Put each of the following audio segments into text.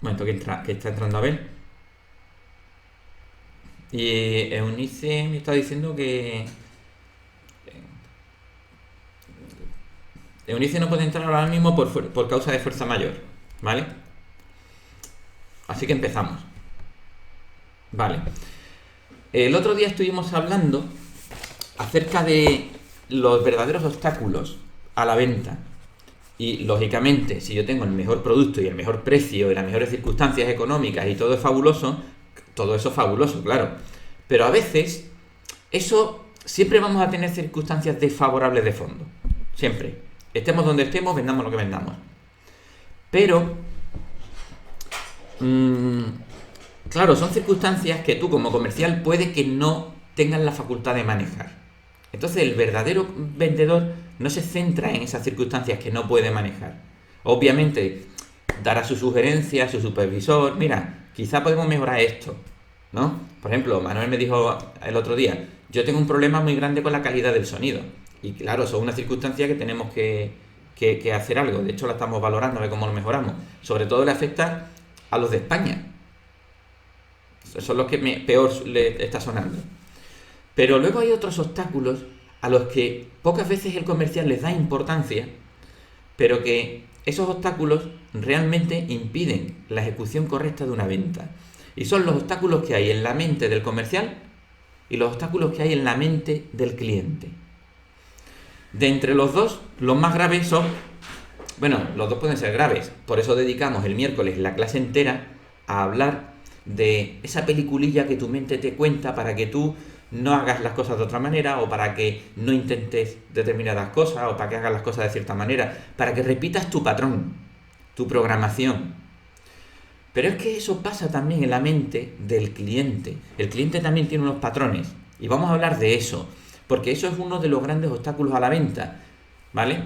momento que está entrando a ver. Y Eunice me está diciendo que Eunice no puede entrar ahora mismo por causa de fuerza mayor, ¿vale? Así que empezamos. Vale. El otro día estuvimos hablando acerca de los verdaderos obstáculos a la venta. Y lógicamente, si yo tengo el mejor producto y el mejor precio y las mejores circunstancias económicas y todo es fabuloso, todo eso es fabuloso, claro. Pero a veces, eso siempre vamos a tener circunstancias desfavorables de fondo. Siempre. Estemos donde estemos, vendamos lo que vendamos. Pero, claro, son circunstancias que tú como comercial puede que no tengas la facultad de manejar. Entonces el verdadero vendedor no se centra en esas circunstancias que no puede manejar. Obviamente dará su sugerencia a su supervisor, mira, quizá podemos mejorar esto, ¿no? Por ejemplo, Manuel me dijo el otro día, yo tengo un problema muy grande con la calidad del sonido. Y claro, eso es una circunstancia que tenemos que hacer algo. De hecho, la estamos valorando, a ver cómo lo mejoramos. Sobre todo le afecta a los de España. Son los que peor le está sonando. Pero luego hay otros obstáculos a los que pocas veces el comercial les da importancia, pero que esos obstáculos realmente impiden la ejecución correcta de una venta. Y son los obstáculos que hay en la mente del comercial y los obstáculos que hay en la mente del cliente. De entre los dos, los más graves son... Bueno, los dos pueden ser graves. Por eso dedicamos el miércoles la clase entera a hablar de esa peliculilla que tu mente te cuenta para que tú no hagas las cosas de otra manera, o para que no intentes determinadas cosas, o para que hagas las cosas de cierta manera, para que repitas tu patrón, tu programación. Pero es que eso pasa también en la mente del cliente. El cliente también tiene unos patrones, y vamos a hablar de eso, porque eso es uno de los grandes obstáculos a la venta, ¿vale?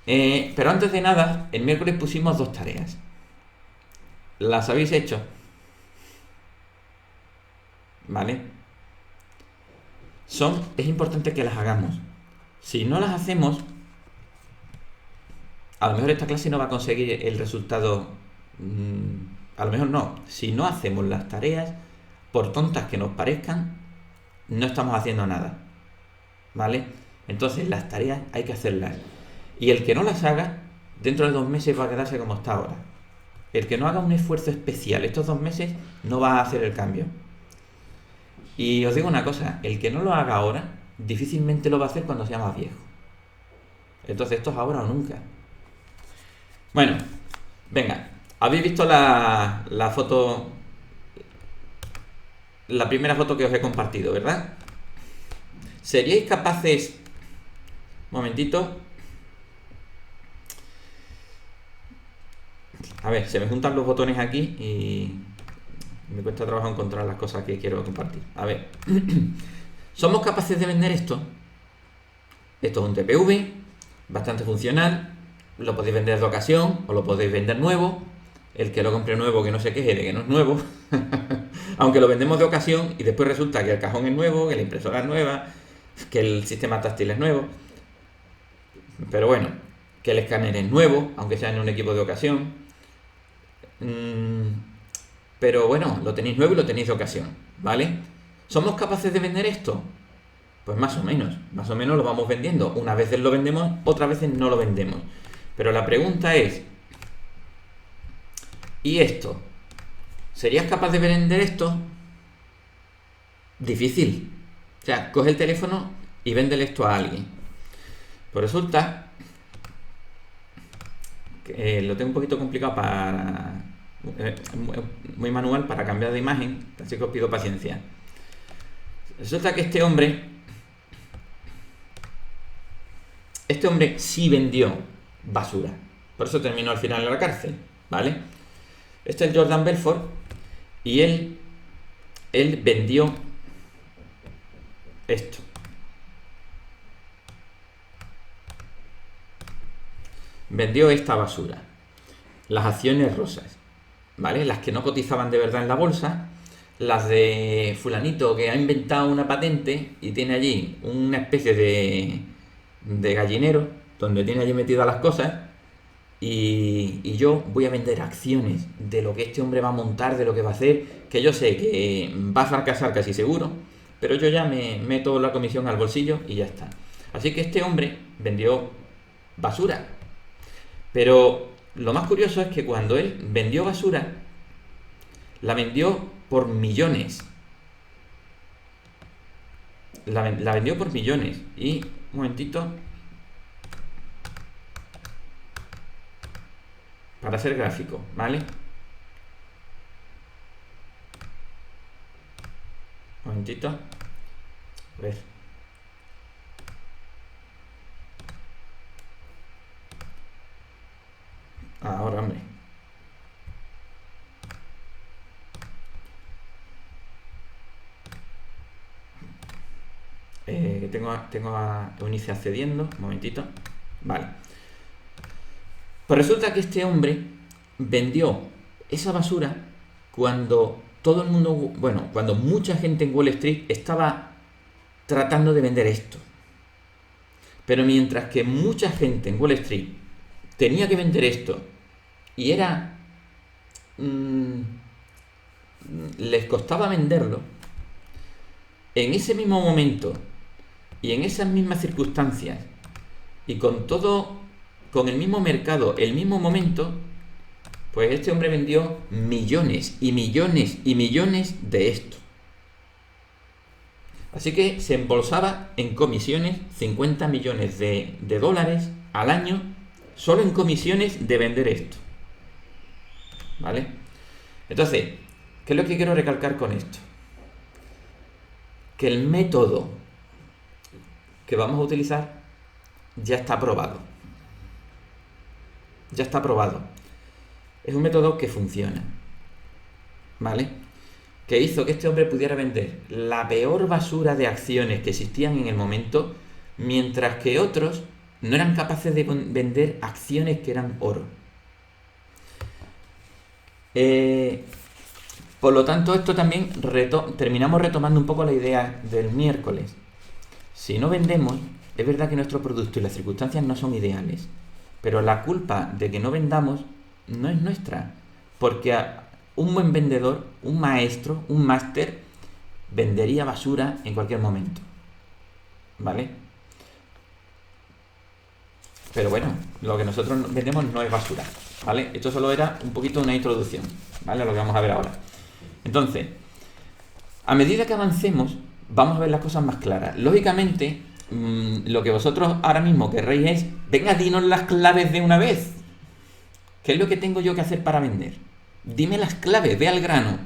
Pero antes de nada, el miércoles pusimos 2 tareas. ¿Las habéis hecho? ¿Vale? Es importante que las hagamos. Si no las hacemos, a lo mejor esta clase no va a conseguir el resultado. A lo mejor no. Si no hacemos las tareas, por tontas que nos parezcan, no estamos haciendo nada. ¿Vale? Entonces las tareas hay que hacerlas. Y el que no las haga, dentro de 2 meses va a quedarse como está ahora. El que no haga un esfuerzo especial estos 2 meses no va a hacer el cambio. Y os digo una cosa, el que no lo haga ahora, difícilmente lo va a hacer cuando sea más viejo. Entonces esto es ahora o nunca. Bueno, venga, habéis visto la foto, la primera foto que os he compartido, ¿verdad? ¿Seríais capaces... Momentito. A ver, se me juntan los botones aquí y me cuesta trabajo encontrar las cosas que quiero compartir. A ver. ¿Somos capaces de vender esto? Esto es un TPV, bastante funcional. Lo podéis vender de ocasión o lo podéis vender nuevo. El que lo compre nuevo que no se queje de que no es nuevo. Aunque lo vendemos de ocasión y después resulta que el cajón es nuevo, que la impresora es nueva, que el sistema táctil es nuevo. Pero bueno, que el escáner es nuevo, aunque sea en un equipo de ocasión. Pero bueno, lo tenéis nuevo y lo tenéis de ocasión, ¿vale? ¿Somos capaces de vender esto? Pues más o menos lo vamos vendiendo. Unas veces lo vendemos, otras veces no lo vendemos. Pero la pregunta es, ¿y esto? ¿Serías capaz de vender esto? Difícil. O sea, coge el teléfono y véndele esto a alguien. Pues resulta que lo tengo un poquito complicado para... muy manual para cambiar de imagen, así que os pido paciencia. Resulta que este hombre sí vendió basura, por eso terminó al final en la cárcel, ¿vale? Este es Jordan Belfort y él vendió esto. Vendió esta basura, las acciones rosas, ¿vale? Las que no cotizaban de verdad en la bolsa, las de fulanito que ha inventado una patente y tiene allí una especie de gallinero donde tiene allí metidas las cosas y y yo voy a vender acciones de lo que este hombre va a montar, de lo que va a hacer, que yo sé que va a fracasar casi seguro, pero yo ya me meto la comisión al bolsillo y ya está. Así que este hombre vendió basura. Pero lo más curioso es que cuando él vendió basura, la vendió por millones. La vendió por millones. Y, un momentito, para ser gráfico, ¿vale? Un momentito. A ver. Ahora, hombre. Que tengo a Eunice accediendo. Un momentito. Vale. Pues resulta que este hombre vendió esa basura cuando todo el mundo, bueno, cuando mucha gente en Wall Street estaba tratando de vender esto. Pero mientras que mucha gente en Wall Street tenía que vender esto y era... les costaba venderlo, en ese mismo momento y en esas mismas circunstancias y con todo, con el mismo mercado, el mismo momento, pues este hombre vendió millones y millones y millones de esto. Así que se embolsaba en comisiones 50 millones de dólares al año solo en comisiones de vender esto. ¿Vale? Entonces, ¿qué es lo que quiero recalcar con esto? Que el método que vamos a utilizar ya está probado. Ya está probado. Es un método que funciona. ¿Vale? Que hizo que este hombre pudiera vender la peor basura de acciones que existían en el momento, mientras que otros no eran capaces de vender acciones que eran oro. Por lo tanto, esto también terminamos retomando un poco la idea del miércoles. Si no vendemos, es verdad que nuestro producto y las circunstancias no son ideales, pero la culpa de que no vendamos no es nuestra, porque un buen vendedor, un maestro, un máster, vendería basura en cualquier momento. ¿Vale? Pero bueno, lo que nosotros vendemos no es basura. ¿Vale? Esto solo era un poquito una introducción, ¿vale? A lo que vamos a ver ahora. Entonces, a medida que avancemos, vamos a ver las cosas más claras. Lógicamente, lo que vosotros ahora mismo querréis es, venga, dinos las claves de una vez. ¿Qué es lo que tengo yo que hacer para vender? Dime las claves, ve al grano.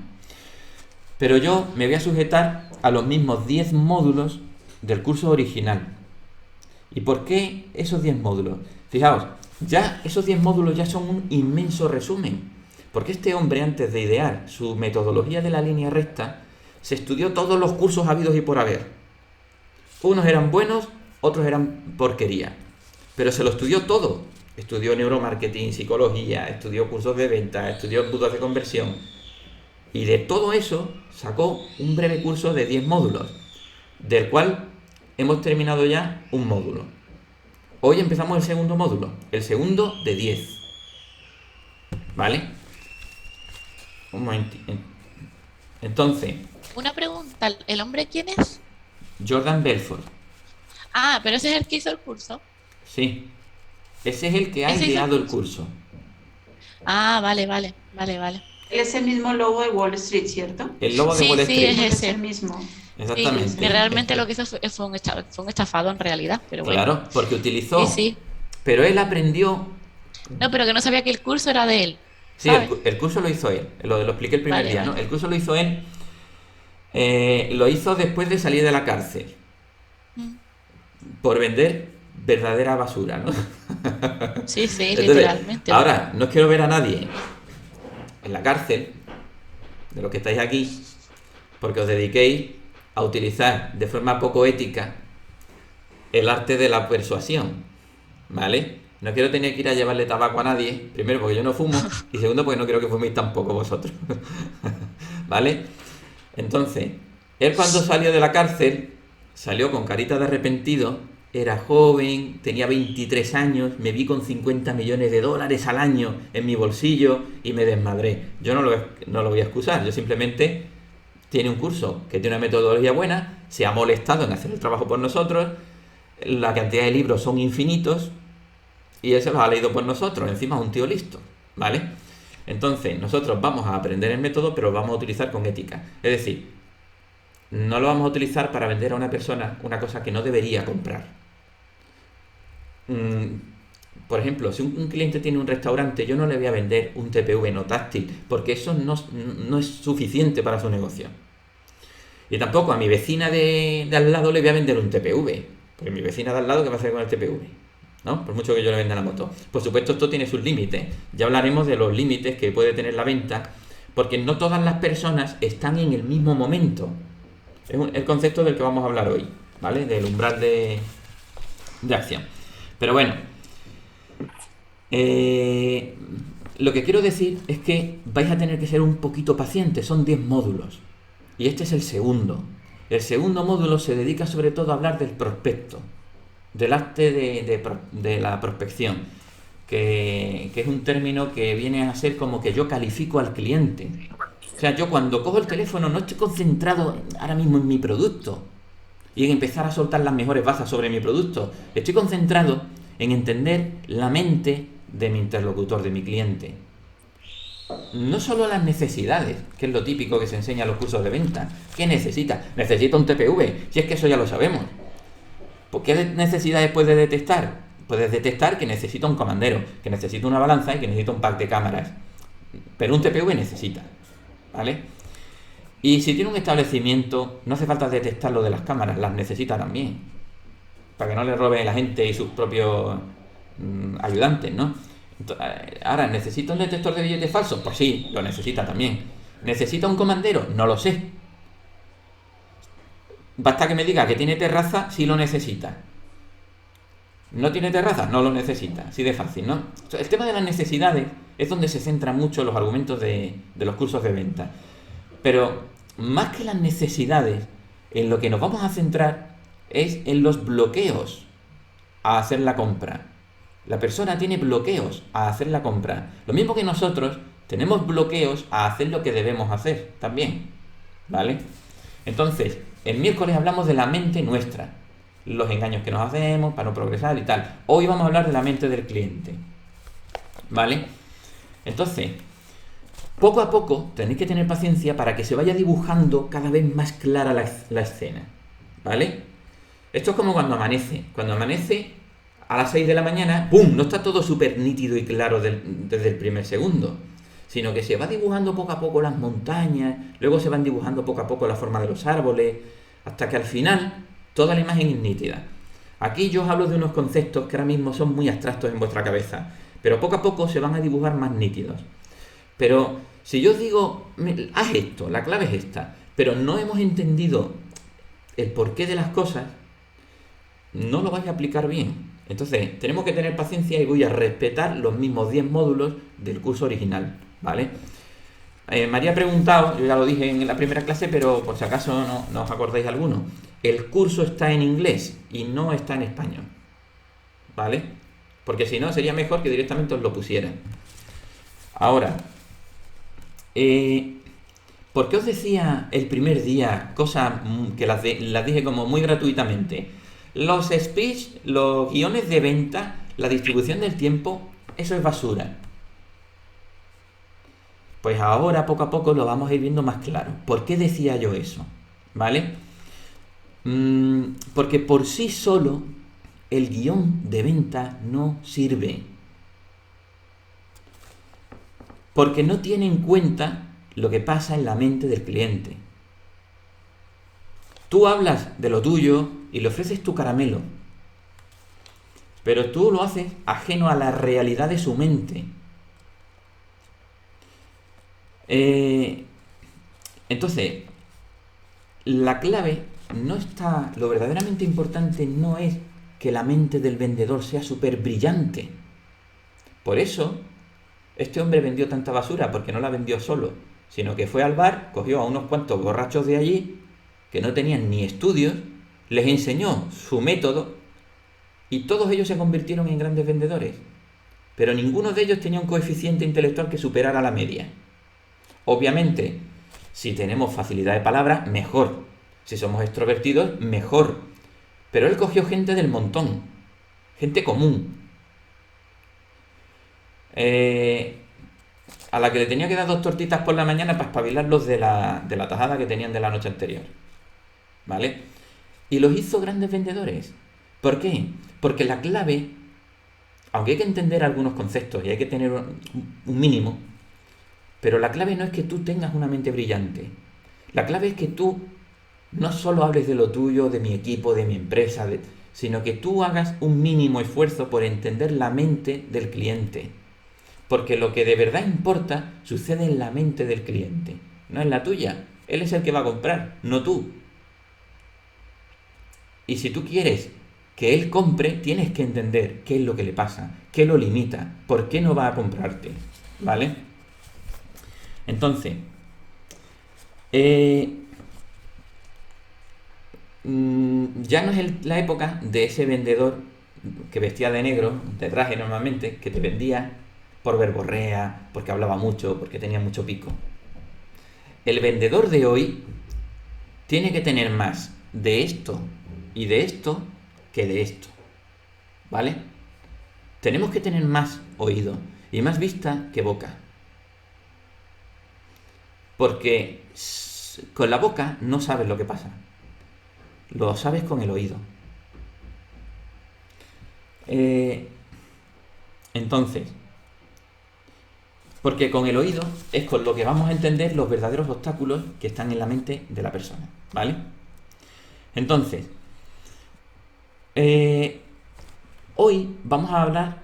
Pero yo me voy a sujetar a los mismos 10 módulos del curso original. ¿Y por qué esos 10 módulos? Fijaos, ya esos 10 módulos ya son un inmenso resumen. Porque este hombre, antes de idear su metodología de la línea recta, se estudió todos los cursos habidos y por haber. Unos eran buenos, otros eran porquería. Pero se lo estudió todo. Estudió neuromarketing, psicología, estudió cursos de venta, estudió embudos de conversión. Y de todo eso sacó un breve curso de 10 módulos, del cual hemos terminado ya un módulo. Hoy empezamos el segundo módulo, el segundo de 10. ¿Vale? Un momentito. Entonces... Una pregunta, ¿el hombre quién es? Jordan Belfort. Ah, pero ese es el que hizo el curso. Sí. Ese es el que ha Ese hizo ideado el curso. Ah, vale. Es el mismo logo de Wall Street, ¿cierto? El logo de Sí, Wall sí, Street. es Es ese. el mismo. Exactamente. Sí, que realmente lo que hizo fue un estafado en realidad, pero bueno. Claro, porque utilizó... Sí. Pero él aprendió... No, pero que no sabía que el curso era de él. Sí, ¿Sabes? el curso lo hizo él. Lo expliqué el primer Vale, día, ¿no? vale. El curso lo hizo él. Lo hizo después de salir de la cárcel. Mm. Por vender verdadera basura, ¿no? Sí, Entonces, literalmente. ahora, no quiero ver a nadie en la cárcel, de los que estáis aquí, porque os dediquéis a utilizar de forma poco ética el arte de la persuasión, ¿vale? No quiero tener que ir a llevarle tabaco a nadie, primero porque yo no fumo, y segundo porque no quiero que fuméis tampoco vosotros, ¿vale? Entonces, él cuando salió de la cárcel, salió con carita de arrepentido, era joven, tenía 23 años, me vi con 50 millones de dólares al año en mi bolsillo y me desmadré. Yo no lo voy a excusar, yo simplemente tiene un curso que tiene una metodología buena, se ha molestado en hacer el trabajo por nosotros, la cantidad de libros son infinitos y él se los ha leído por nosotros, encima es un tío listo, ¿vale? Entonces, nosotros vamos a aprender el método, pero lo vamos a utilizar con ética. Es decir, no lo vamos a utilizar para vender a una persona una cosa que no debería comprar. Por ejemplo, si un cliente tiene un restaurante, yo no le voy a vender un TPV no táctil, porque eso no es suficiente para su negocio. Y tampoco a mi vecina de al lado le voy a vender un TPV, porque mi vecina de al lado, ¿qué va a hacer con el TPV? ¿No? Por mucho que yo le venda la moto. Por supuesto, esto tiene sus límites. Ya hablaremos de los límites que puede tener la venta, porque no todas las personas están en el mismo momento. Es el concepto del que vamos a hablar hoy, ¿vale? Del umbral de acción. Pero bueno, lo que quiero decir es que vais a tener que ser un poquito pacientes. Son 10 módulos. Y este es el segundo. El segundo módulo se dedica sobre todo a hablar del prospecto, del arte de la prospección, que es un término que viene a ser como que yo califico al cliente. O sea, yo cuando cojo el teléfono no estoy concentrado ahora mismo en mi producto y en empezar a soltar las mejores bazas sobre mi producto. Estoy concentrado en entender la mente de mi interlocutor, de mi cliente. No solo las necesidades, que es lo típico que se enseña en los cursos de venta. ¿Qué necesita? Necesita un TPV, si es que eso ya lo sabemos. ¿Por qué necesidades puedes detectar? Puedes detectar que necesita un comandero, que necesita una balanza y que necesita un pack de cámaras. Pero un TPV necesita, ¿vale? Y si tiene un establecimiento, no hace falta detectar lo de las cámaras, las necesita también. Para que no le roben la gente y sus propios ayudantes, ¿no? Ahora, ¿necesita un detector de billetes falsos? Pues sí, lo necesita también. ¿Necesita un comandero? No lo sé. Basta que me diga que tiene terraza si lo necesita. ¿No tiene terraza? No lo necesita. Así de fácil, ¿no? El tema de las necesidades es donde se centran mucho los argumentos de los cursos de venta. Pero más que las necesidades, en lo que nos vamos a centrar es en los bloqueos a hacer la compra. La persona tiene bloqueos a hacer la compra. Lo mismo que nosotros tenemos bloqueos a hacer lo que debemos hacer también, ¿vale? Entonces, el miércoles hablamos de la mente nuestra, los engaños que nos hacemos para no progresar y tal. Hoy vamos a hablar de la mente del cliente, ¿vale? Entonces, poco a poco tenéis que tener paciencia para que se vaya dibujando cada vez más clara la escena, ¿vale? Esto es como cuando amanece. Cuando amanece a las 6 de la mañana, ¡pum!, no está todo súper nítido y claro desde el primer segundo, sino que se va dibujando poco a poco las montañas, luego se van dibujando poco a poco la forma de los árboles, hasta que al final toda la imagen es nítida. Aquí yo os hablo de unos conceptos que ahora mismo son muy abstractos en vuestra cabeza, pero poco a poco se van a dibujar más nítidos. Pero si yo os digo, haz esto, la clave es esta, pero no hemos entendido el porqué de las cosas, no lo vais a aplicar bien. Entonces, tenemos que tener paciencia y voy a respetar los mismos 10 módulos del curso original, ¿vale? Me había preguntado, yo ya lo dije en la primera clase, pero por si acaso no os acordáis alguno. El curso está en inglés y no está en español, ¿vale? Porque si no, sería mejor que directamente os lo pusieran. Ahora, ¿por qué os decía el primer día cosas que las dije como muy gratuitamente? Los speech, los guiones de venta, la distribución del tiempo, eso es basura. Pues ahora, poco a poco, lo vamos a ir viendo más claro. ¿Por qué decía yo eso? ¿Vale? Porque por sí solo el guión de venta no sirve. Porque no tiene en cuenta lo que pasa en la mente del cliente. Tú hablas de lo tuyo y le ofreces tu caramelo, pero tú lo haces ajeno a la realidad de su mente. Entonces, la clave no está, lo verdaderamente importante no es que la mente del vendedor sea súper brillante. Por eso, este hombre vendió tanta basura, porque no la vendió solo, sino que fue al bar, cogió a unos cuantos borrachos de allí, que no tenían ni estudios, les enseñó su método y todos ellos se convirtieron en grandes vendedores, pero ninguno de ellos tenía un coeficiente intelectual que superara la media. Obviamente, si tenemos facilidad de palabra, mejor. Si somos extrovertidos, mejor. Pero él cogió gente del montón, gente común, a la que le tenía que dar 2 tortitas por la mañana para espabilarlos de la tajada que tenían de la noche anterior. ¿Vale? Y los hizo grandes vendedores. ¿Por qué? Porque la clave, aunque hay que entender algunos conceptos y hay que tener un mínimo, pero la clave no es que tú tengas una mente brillante. La clave es que tú no solo hables de lo tuyo, de mi equipo, de mi empresa, sino que tú hagas un mínimo esfuerzo por entender la mente del cliente. Porque lo que de verdad importa sucede en la mente del cliente, no en la tuya. Él es el que va a comprar, no tú. Y si tú quieres que él compre, tienes que entender qué es lo que le pasa, qué lo limita, por qué no va a comprarte, ¿vale? Entonces, ya no es la época de ese vendedor que vestía de negro, de traje normalmente, que te vendía por verborrea, porque hablaba mucho, porque tenía mucho pico. El vendedor de hoy tiene que tener más de esto y de esto que de esto, ¿vale? Tenemos que tener más oído y más vista que boca. Porque con la boca no sabes lo que pasa. Lo sabes con el oído. Entonces, porque con el oído es con lo que vamos a entender los verdaderos obstáculos que están en la mente de la persona, ¿vale? Entonces, hoy vamos a hablar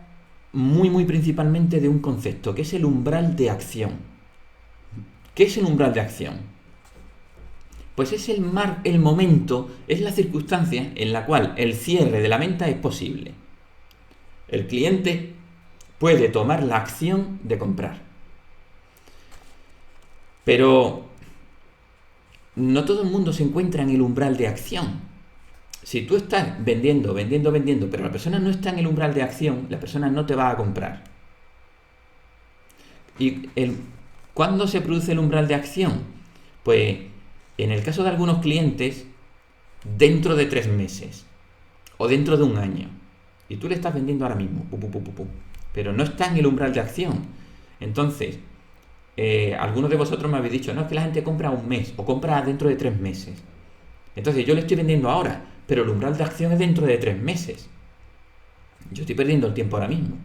muy principalmente de un concepto, que es el umbral de acción. ¿Qué es el umbral de acción? Pues es el momento, es la circunstancia en la cual el cierre de la venta es posible. El cliente puede tomar la acción de comprar. Pero no todo el mundo se encuentra en el umbral de acción. Si tú estás vendiendo, pero la persona no está en el umbral de acción, la persona no te va a comprar. ¿Y cuándo se produce el umbral de acción? Pues en el caso de algunos clientes, dentro de 3 meses o dentro de un año. Y tú le estás vendiendo ahora mismo, pero no está en el umbral de acción. Entonces, algunos de vosotros me habéis dicho, no, es que la gente compra un mes o compra dentro de 3 meses. Entonces yo le estoy vendiendo ahora, pero el umbral de acción es dentro de 3 meses. Yo estoy perdiendo el tiempo ahora mismo.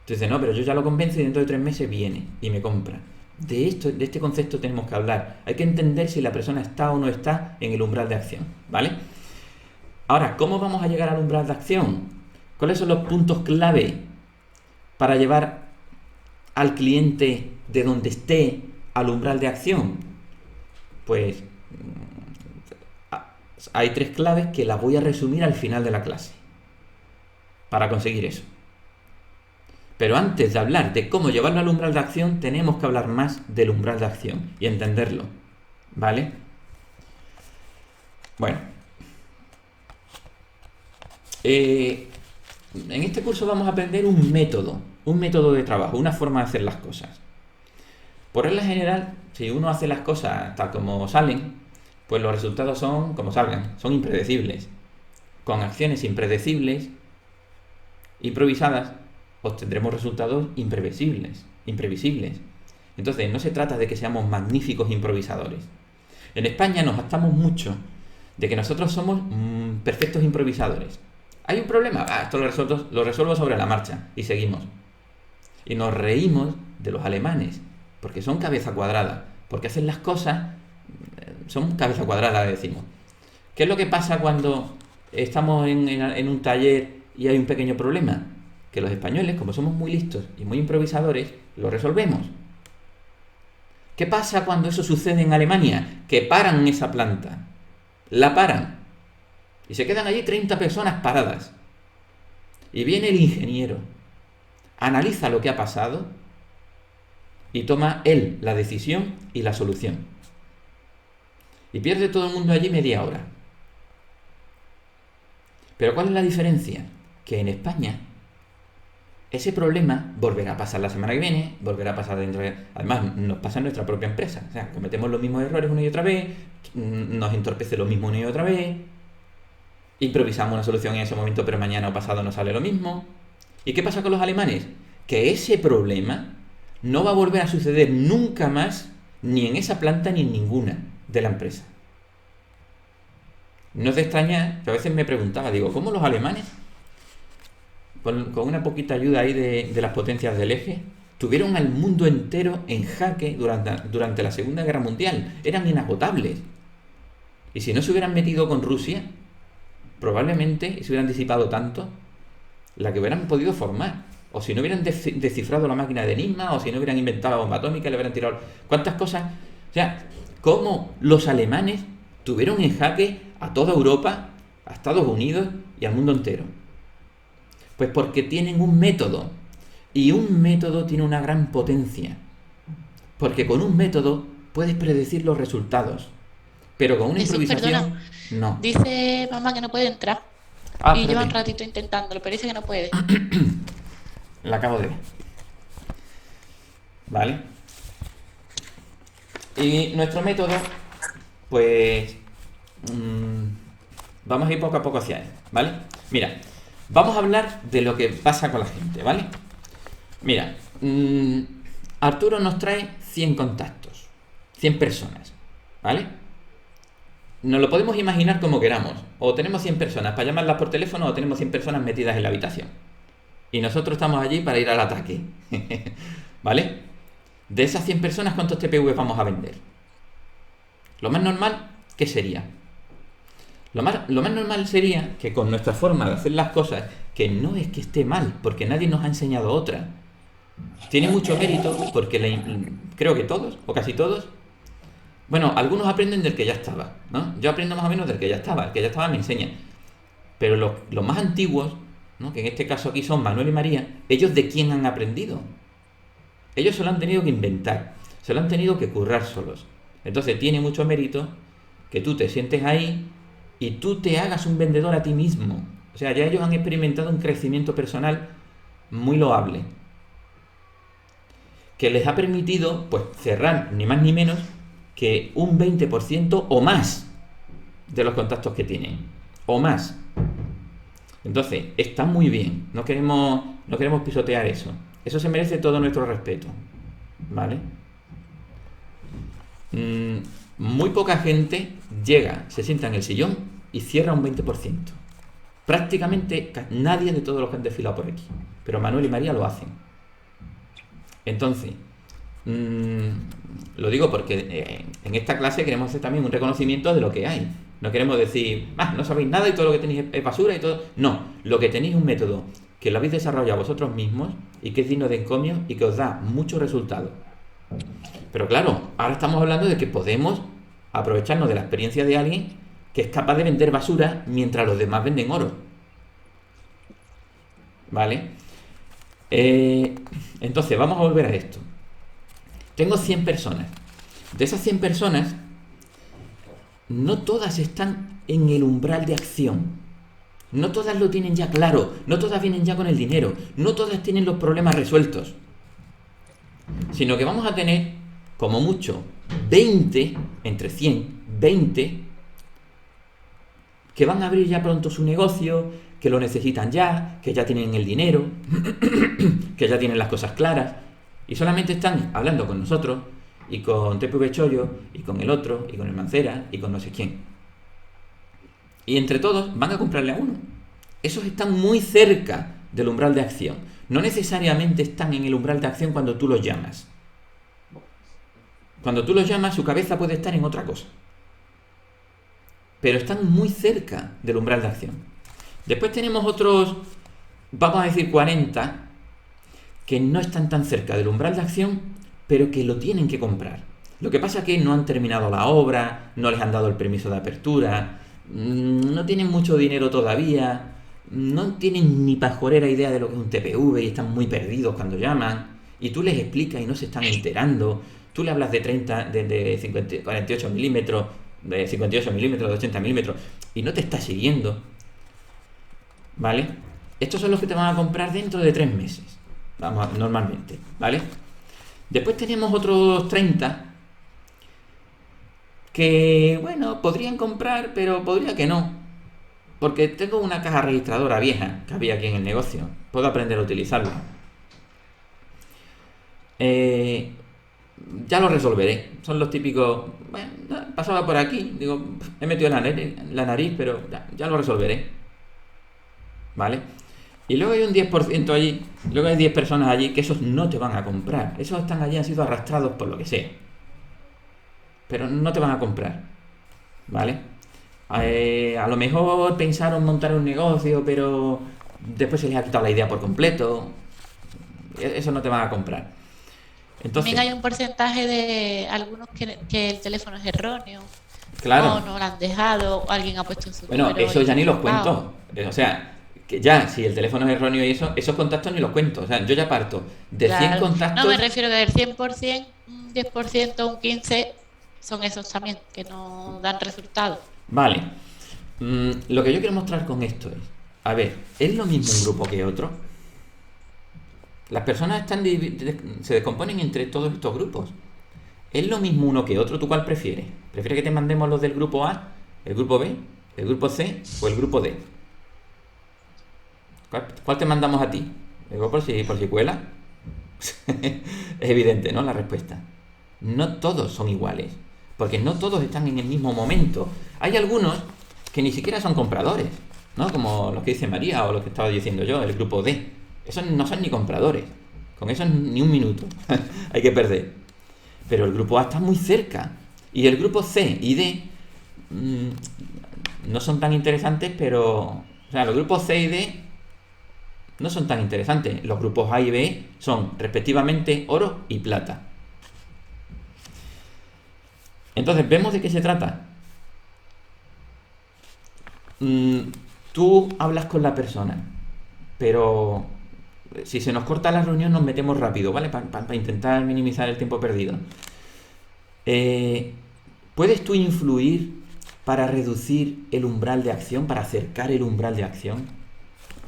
Entonces, no, pero yo ya lo convenzo y dentro de 3 meses viene y me compra. De este concepto tenemos que hablar. Hay que entender si la persona está o no está en el umbral de acción, ¿vale? Ahora, ¿cómo vamos a llegar al umbral de acción? ¿Cuáles son los puntos clave para llevar al cliente de donde esté al umbral de acción? Pues hay 3 claves que las voy a resumir al final de la clase para conseguir eso. Pero antes de hablar de cómo llevarlo al umbral de acción, tenemos que hablar más del umbral de acción y entenderlo, ¿vale? Bueno, en este curso vamos a aprender un método de trabajo, una forma de hacer las cosas. Por regla general, si uno hace las cosas tal como salen, pues los resultados son como salgan, son impredecibles. Con acciones impredecibles, improvisadas, obtendremos resultados imprevisibles. Entonces, no se trata de que seamos magníficos improvisadores. En España nos jactamos mucho de que nosotros somos perfectos improvisadores. ¿Hay un problema? Esto lo resuelvo sobre la marcha y seguimos. Y nos reímos de los alemanes, porque son cabeza cuadrada, porque hacen las cosas, son cabeza cuadrada, decimos. ¿Qué es lo que pasa cuando estamos en un taller y hay un pequeño problema? Que los españoles, como somos muy listos y muy improvisadores, lo resolvemos. ¿Qué pasa cuando eso sucede en Alemania? Que paran esa planta. La paran. Y se quedan allí 30 personas paradas. Y viene el ingeniero, analiza lo que ha pasado y toma él la decisión y la solución. Y pierde todo el mundo allí media hora. Pero ¿cuál es la diferencia? Que en España ese problema volverá a pasar la semana que viene, volverá a pasar dentro de... Además, nos pasa en nuestra propia empresa. O sea, cometemos los mismos errores una y otra vez, nos entorpece lo mismo una y otra vez, improvisamos una solución en ese momento, pero mañana o pasado nos sale lo mismo. ¿Y qué pasa con los alemanes? Que ese problema no va a volver a suceder nunca más, ni en esa planta ni en ninguna de la empresa. No es de extrañar, que a veces me preguntaba, digo, ¿cómo los alemanes, con una poquita ayuda ahí de las potencias del eje, tuvieron al mundo entero en jaque durante la Segunda Guerra Mundial? Eran inagotables. Y si no se hubieran metido con Rusia, probablemente se hubieran disipado tanto la que hubieran podido formar. O si no hubieran descifrado la máquina de Enigma, o si no hubieran inventado la bomba atómica, le hubieran tirado... ¿Cuántas cosas? O sea, ¿cómo los alemanes tuvieron en jaque a toda Europa, a Estados Unidos y al mundo entero? Pues porque tienen un método. Y un método tiene una gran potencia. Porque con un método puedes predecir los resultados. Pero con una improvisación, perdona, no. Dice mamá que no puede entrar. Y Espérate. lleva un ratito intentándolo, pero dice que no puede. La acabo de ver. ¿Vale? Y nuestro método, pues... vamos a ir poco a poco hacia él, ¿vale? Mira, vamos a hablar de lo que pasa con la gente, ¿vale? Mira, Arturo nos trae 100 contactos, 100 personas, ¿vale? Nos lo podemos imaginar como queramos. O tenemos 100 personas para llamarlas por teléfono, o tenemos 100 personas metidas en la habitación. Y nosotros estamos allí para ir al ataque. ¿Vale? De esas 100 personas, ¿cuántos TPV vamos a vender? Lo más normal, ¿qué sería? Lo más normal sería que con nuestra forma de hacer las cosas, que no es que esté mal, porque nadie nos ha enseñado otra. Tiene mucho mérito porque creo que todos, o casi todos, bueno, algunos aprenden del que ya estaba, ¿no? Yo aprendo más o menos del que ya estaba. El que ya estaba me enseña. Pero los más antiguos, ¿no? Que en este caso aquí son Manuel y María, ¿ellos de quién han aprendido? Ellos se lo han tenido que inventar, se lo han tenido que currar solos. Entonces tiene mucho mérito que tú te sientes ahí y tú te hagas un vendedor a ti mismo. O sea, ya ellos han experimentado un crecimiento personal muy loable, que les ha permitido, pues, cerrar ni más ni menos que un 20% o más de los contactos que tienen, o más. Entonces, está muy bien, no queremos pisotear eso. Eso se merece todo nuestro respeto, ¿vale? Muy poca gente llega, se sienta en el sillón y cierra un 20%. Prácticamente nadie de todos los que han desfilado por aquí, pero Manuel y María lo hacen. Entonces, lo digo porque en esta clase queremos hacer también un reconocimiento de lo que hay. No queremos decir, no sabéis nada y todo lo que tenéis es basura y todo. No, lo que tenéis es un método que lo habéis desarrollado vosotros mismos y que es digno de encomio y que os da muchos resultados. Pero claro, ahora estamos hablando de que podemos aprovecharnos de la experiencia de alguien que es capaz de vender basura mientras los demás venden oro. ¿Vale? Entonces, vamos a volver a esto. Tengo 100 personas. De esas 100 personas, no todas están en el umbral de acción. No todas lo tienen ya claro. No todas vienen ya con el dinero. No todas tienen los problemas resueltos. Sino que vamos a tener, como mucho, 20, entre 100, 20, que van a abrir ya pronto su negocio, que lo necesitan ya, que ya tienen el dinero, que ya tienen las cosas claras. Y solamente están hablando con nosotros, y con TPV Chollo, y con el otro, y con el Mancera, y con no sé quién. Y entre todos van a comprarle a uno. Esos están muy cerca del umbral de acción. No necesariamente están en el umbral de acción cuando tú los llamas. Cuando tú los llamas, su cabeza puede estar en otra cosa. Pero están muy cerca del umbral de acción. Después tenemos otros, vamos a decir 40, que no están tan cerca del umbral de acción, pero que lo tienen que comprar. Lo que pasa es que no han terminado la obra, no les han dado el permiso de apertura, no tienen mucho dinero todavía, no tienen ni pajorera idea de lo que es un TPV y están muy perdidos cuando llaman, y tú les explicas y no se están enterando. Tú le hablas de 48 milímetros, de 58 milímetros, de 80 milímetros, y no te está siguiendo. ¿vale? Estos son los que te van a comprar dentro de 3 meses, vamos, normalmente, ¿vale? Después tenemos otros 30 que, bueno, podrían comprar, pero podría que no, porque tengo una caja registradora vieja que había aquí en el negocio, puedo aprender a utilizarla. Ya lo resolveré. Son los típicos, bueno, pasaba por aquí, digo, he metido la nariz, pero ya lo resolveré, ¿vale? Y luego hay un 10% allí, luego hay 10 personas allí que esos no te van a comprar. Esos están allí, han sido arrastrados por lo que sea, pero no te van a comprar, ¿vale? A lo mejor pensaron montar un negocio, pero después se les ha quitado la idea por completo. Eso no te van a comprar. Entonces, También hay un porcentaje de algunos que el teléfono es erróneo, claro, o no lo han dejado, o alguien ha puesto su bueno, número eso ya ni los equivocado. cuento. O sea, que ya, si el teléfono es erróneo y eso, esos contactos ni los cuento. O sea, yo ya parto de 100 Claro. No, me contactos. refiero que del 100%, un 10%, un 15% son esos también, que no dan resultado. Vale. Lo que yo quiero mostrar con esto es, a ver, ¿es lo mismo un grupo que otro? Las personas se descomponen entre todos estos grupos. ¿Es lo mismo uno que otro? ¿Tú cuál prefieres? ¿Prefieres que te mandemos los del grupo A, el grupo B, el grupo C o el grupo D? ¿Cuál te mandamos a ti? Digo, por si cuela. Es evidente, ¿no? La respuesta. No todos son iguales, porque no todos están en el mismo momento. Hay algunos que ni siquiera son compradores, ¿no? Como los que dice María o los que estaba diciendo yo, el grupo D. Esos no son ni compradores. Con eso ni un minuto hay que perder. Pero el grupo A está muy cerca. Y el grupo C y D no son tan interesantes, pero... O sea, los grupos C y D no son tan interesantes. Los grupos A y B son respectivamente oro y plata. Entonces, ¿vemos de qué se trata? Tú hablas con la persona, pero si se nos corta la reunión nos metemos rápido, ¿vale? Para intentar minimizar el tiempo perdido. ¿Puedes tú influir para reducir el umbral de acción, para acercar el umbral de acción?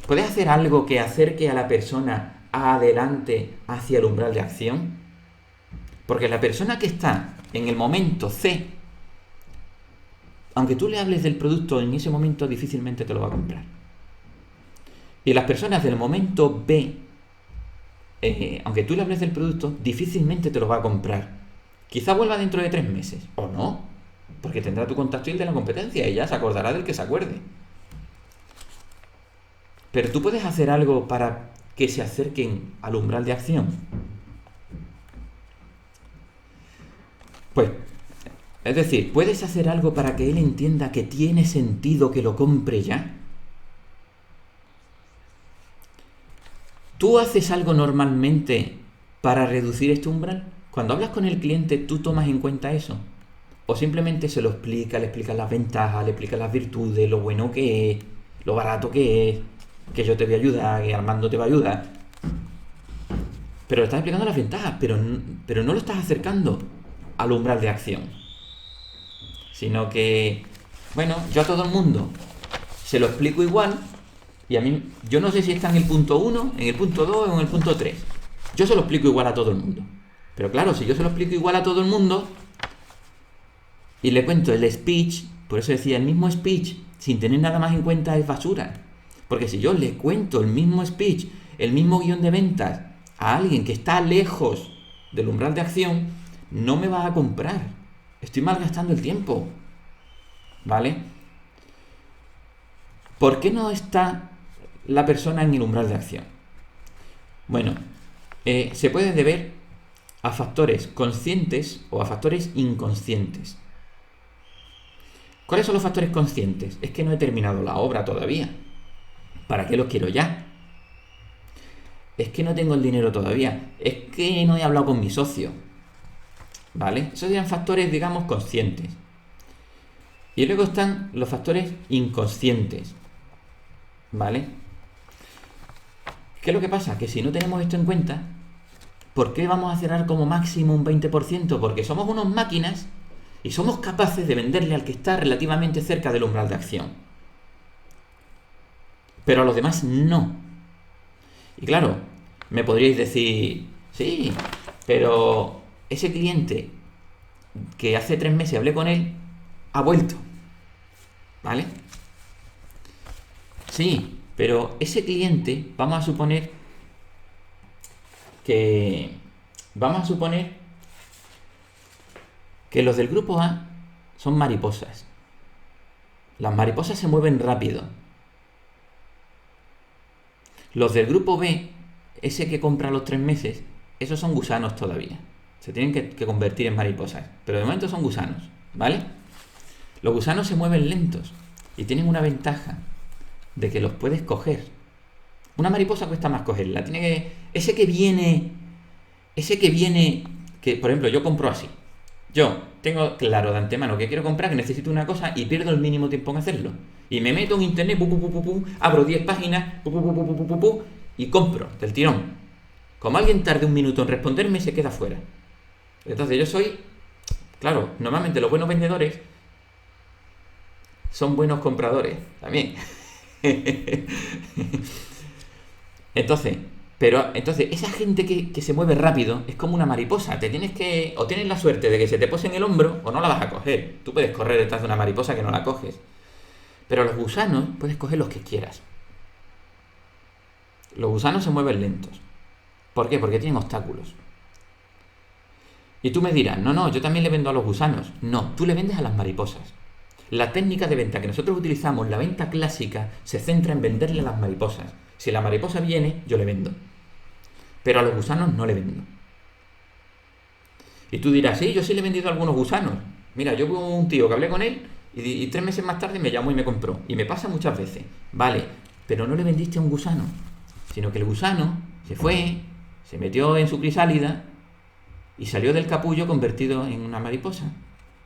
¿Puedes hacer algo que acerque a la persona adelante hacia el umbral de acción? Porque la persona que está en el momento C, aunque tú le hables del producto en ese momento, difícilmente te lo va a comprar. Y las personas del momento B, aunque tú le hables del producto, difícilmente te lo va a comprar. Quizá vuelva dentro de 3 meses, o no, porque tendrá tu contacto y el de la competencia y ya se acordará del que se acuerde. Pero tú puedes hacer algo para que se acerquen al umbral de acción. Pues, es decir, ¿puedes hacer algo para que él entienda que tiene sentido que lo compre ya? ¿Tú haces algo normalmente para reducir este umbral? Cuando hablas con el cliente, ¿tú tomas en cuenta eso? ¿O simplemente se lo explica, le explicas las ventajas, le explicas las virtudes, lo bueno que es, lo barato que es, que yo te voy a ayudar, que Armando te va a ayudar? Pero le estás explicando las ventajas, pero no lo estás acercando al umbral de acción. Sino que, bueno, yo a todo el mundo se lo explico igual y a mí, yo no sé si está en el punto 1, en el punto 2 o en el punto 3. Yo se lo explico igual a todo el mundo. Pero claro, si yo se lo explico igual a todo el mundo y le cuento el speech, por eso decía, el mismo speech, sin tener nada más en cuenta, es basura. Porque si yo le cuento el mismo speech, el mismo guión de ventas a alguien que está lejos del umbral de acción, no me va a comprar. Estoy malgastando el tiempo. ¿Vale? ¿Por qué no está la persona en el umbral de acción? Bueno, se puede deber a factores conscientes o a factores inconscientes. ¿Cuáles son los factores conscientes? Es que no he terminado la obra todavía. ¿Para qué los quiero ya? Es que no tengo el dinero todavía. Es que no he hablado con mi socio. ¿Vale? Esos serían factores, digamos, conscientes. Y luego están los factores inconscientes. ¿Vale? ¿Qué es lo que pasa? Que si no tenemos esto en cuenta, ¿por qué vamos a cerrar como máximo un 20%? Porque somos unos máquinas y somos capaces de venderle al que está relativamente cerca del umbral de acción. pero a los demás no. Y claro, me podríais decir, sí, pero ese cliente que hace 3 meses hablé con él, ha vuelto. ¿Vale? Sí, pero ese cliente, vamos a suponer que los del grupo A son mariposas. Las mariposas se mueven rápido. Los del grupo B, ese que compra a los 3 meses, esos son gusanos todavía. Se tienen que convertir en mariposas. Pero de momento son gusanos, ¿vale? Los gusanos se mueven lentos y tienen una ventaja de que los puedes coger. Una mariposa cuesta más cogerla. Ese que viene, que por ejemplo yo compro así. Yo tengo claro de antemano que quiero comprar, que necesito una cosa y pierdo el mínimo tiempo en hacerlo. Y me meto en internet, abro 10 páginas, y compro del tirón. Como alguien tarde un minuto en responderme, se queda fuera. Entonces yo soy, claro, normalmente los buenos vendedores son buenos compradores también. Entonces esa gente que se mueve rápido es como una mariposa. O tienes la suerte de que se te pose en el hombro o no la vas a coger. Tú puedes correr detrás de una mariposa que no la coges. Pero los gusanos puedes coger los que quieras. Los gusanos se mueven lentos. ¿Por qué? Porque tienen obstáculos. Y tú me dirás, no, yo también le vendo a los gusanos. No, tú le vendes a las mariposas. La técnica de venta que nosotros utilizamos, la venta clásica, se centra en venderle a las mariposas. Si la mariposa viene, yo le vendo. Pero a los gusanos no le vendo. Y tú dirás, sí, yo sí le he vendido a algunos gusanos. Mira, yo hubo un tío que hablé con él y 3 meses más tarde me llamó y me compró. Y me pasa muchas veces. Vale, pero no le vendiste a un gusano, sino que el gusano se fue, se metió en su crisálida y salió del capullo convertido en una mariposa.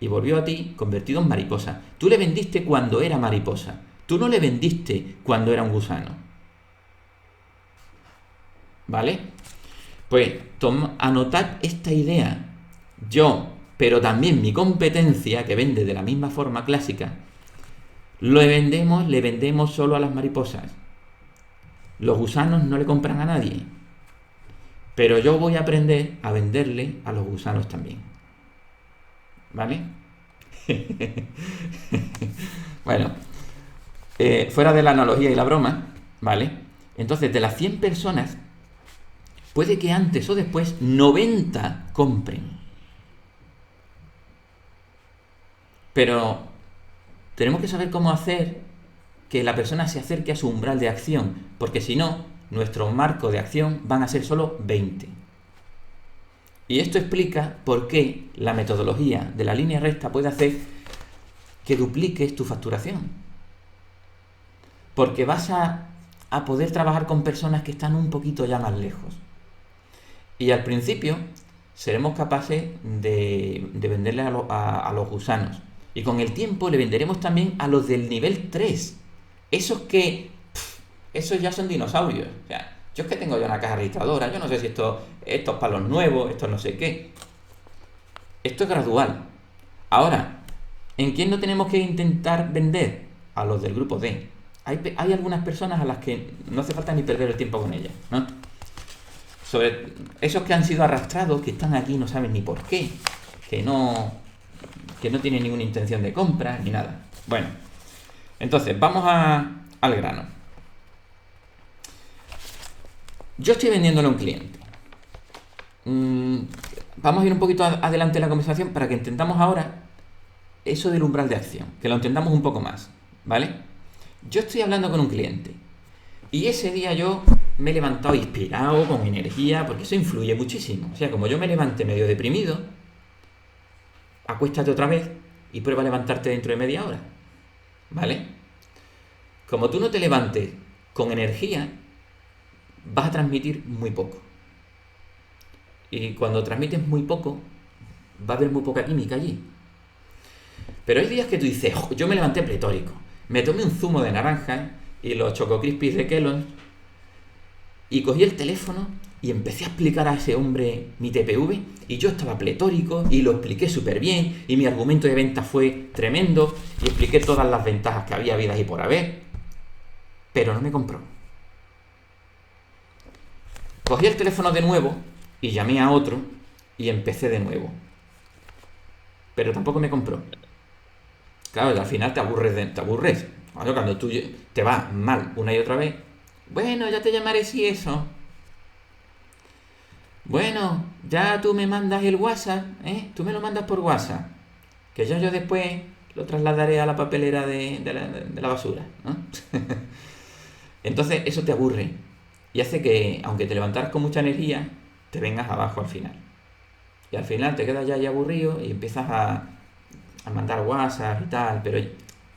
Y volvió a ti convertido en mariposa. Tú le vendiste cuando era mariposa. Tú no le vendiste cuando era un gusano. ¿Vale? Pues anotad esta idea. Yo, pero también mi competencia, que vende de la misma forma clásica, le vendemos solo a las mariposas. Los gusanos no le compran a nadie. Pero yo voy a aprender a venderle a los gusanos también. ¿Vale? Bueno, fuera de la analogía y la broma, ¿vale? Entonces, de las 100 personas, puede que antes o después 90 compren. Pero tenemos que saber cómo hacer que la persona se acerque a su umbral de acción, porque si no, nuestro marco de acción van a ser solo 20. Y esto explica por qué la metodología de la línea recta puede hacer que dupliques tu facturación. Porque vas a poder trabajar con personas que están un poquito ya más lejos. Y al principio seremos capaces de venderle a los gusanos. Y con el tiempo le venderemos también a los del nivel 3. Esos ya son dinosaurios. O sea, yo es que tengo ya una caja registradora, yo no sé si estos palos nuevos, estos no sé qué. Esto es gradual. Ahora, ¿en quién no tenemos que intentar vender? A los del grupo D. Hay algunas personas a las que no hace falta ni perder el tiempo con ellas, ¿no? Sobre esos que han sido arrastrados, que están aquí y no saben ni por qué, que no tienen ninguna intención de compra ni nada. Bueno, entonces, vamos al grano. Yo estoy vendiéndole a un cliente. Vamos a ir un poquito adelante en la conversación para que entendamos ahora eso del umbral de acción, que lo entendamos un poco más, ¿vale? Yo estoy hablando con un cliente y ese día yo me he levantado inspirado, con energía, porque eso influye muchísimo. O sea, como yo me levante medio deprimido, acuéstate otra vez y prueba a levantarte dentro de media hora, ¿vale? Como tú no te levantes con energía, vas a transmitir muy poco. Y cuando transmites muy poco, va a haber muy poca química allí. Pero hay días que tú dices, yo me levanté pletórico, me tomé un zumo de naranja y los Choco Crispies de Kellogg's y cogí el teléfono y empecé a explicar a ese hombre mi TPV y yo estaba pletórico y lo expliqué súper bien y mi argumento de venta fue tremendo y expliqué todas las ventajas que había habidas y por haber. pero no me compró. Cogí el teléfono de nuevo y llamé a otro y empecé de nuevo. Pero tampoco me compró. Claro, al final te aburres. Cuando tú te vas mal una y otra vez, bueno, ya te llamaré si eso. Bueno, ya tú me mandas el WhatsApp, tú me lo mandas por WhatsApp, que yo después lo trasladaré a la papelera de la basura, ¿no? Entonces eso te aburre y hace que, aunque te levantaras con mucha energía, te vengas abajo al final. Y al final te quedas ya aburrido y empiezas a mandar WhatsApp y tal, pero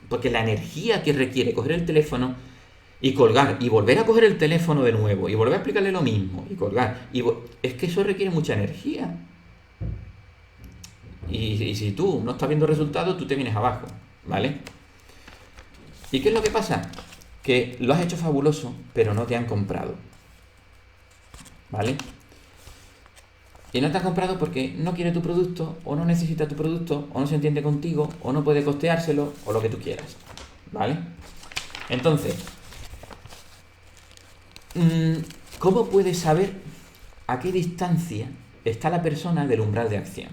porque la energía que requiere coger el teléfono y colgar y volver a coger el teléfono de nuevo y volver a explicarle lo mismo y colgar, es que eso requiere mucha energía. Y si tú no estás viendo resultados, tú te vienes abajo, ¿vale? ¿Y qué es lo que pasa? Que lo has hecho fabuloso, pero no te han comprado, ¿vale? Y no te han comprado porque no quiere tu producto, o no necesita tu producto, o no se entiende contigo, o no puede costeárselo, o lo que tú quieras, ¿vale? Entonces, ¿cómo puedes saber a qué distancia está la persona del umbral de acción?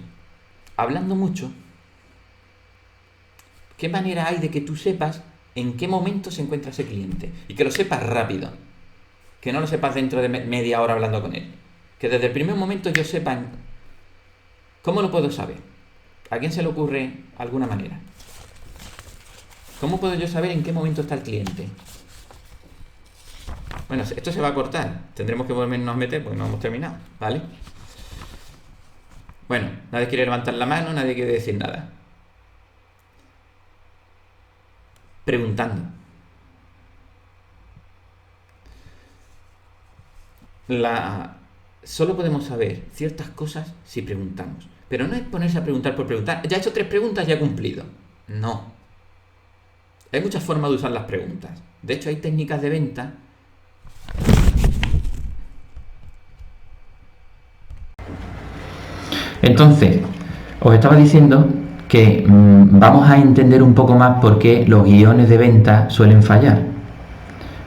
Hablando mucho. ¿Qué manera hay de que tú sepas en qué momento se encuentra ese cliente? Y que lo sepas rápido. Que no lo sepas dentro de media hora hablando con él. Que desde el primer momento yo sepa. ¿Cómo lo puedo saber? ¿A quién se le ocurre alguna manera? ¿Cómo puedo yo saber en qué momento está el cliente? Bueno, esto se va a cortar. Tendremos que volvernos a meter porque no hemos terminado, ¿vale? Bueno, nadie quiere levantar la mano, nadie quiere decir nada. Preguntando. Solo podemos saber ciertas cosas si preguntamos. Pero no es ponerse a preguntar por preguntar. Ya he hecho 3 preguntas, ya he cumplido. No. Hay muchas formas de usar las preguntas. De hecho, hay técnicas de venta. Entonces, os estaba diciendo que vamos a entender un poco más por qué los guiones de venta suelen fallar.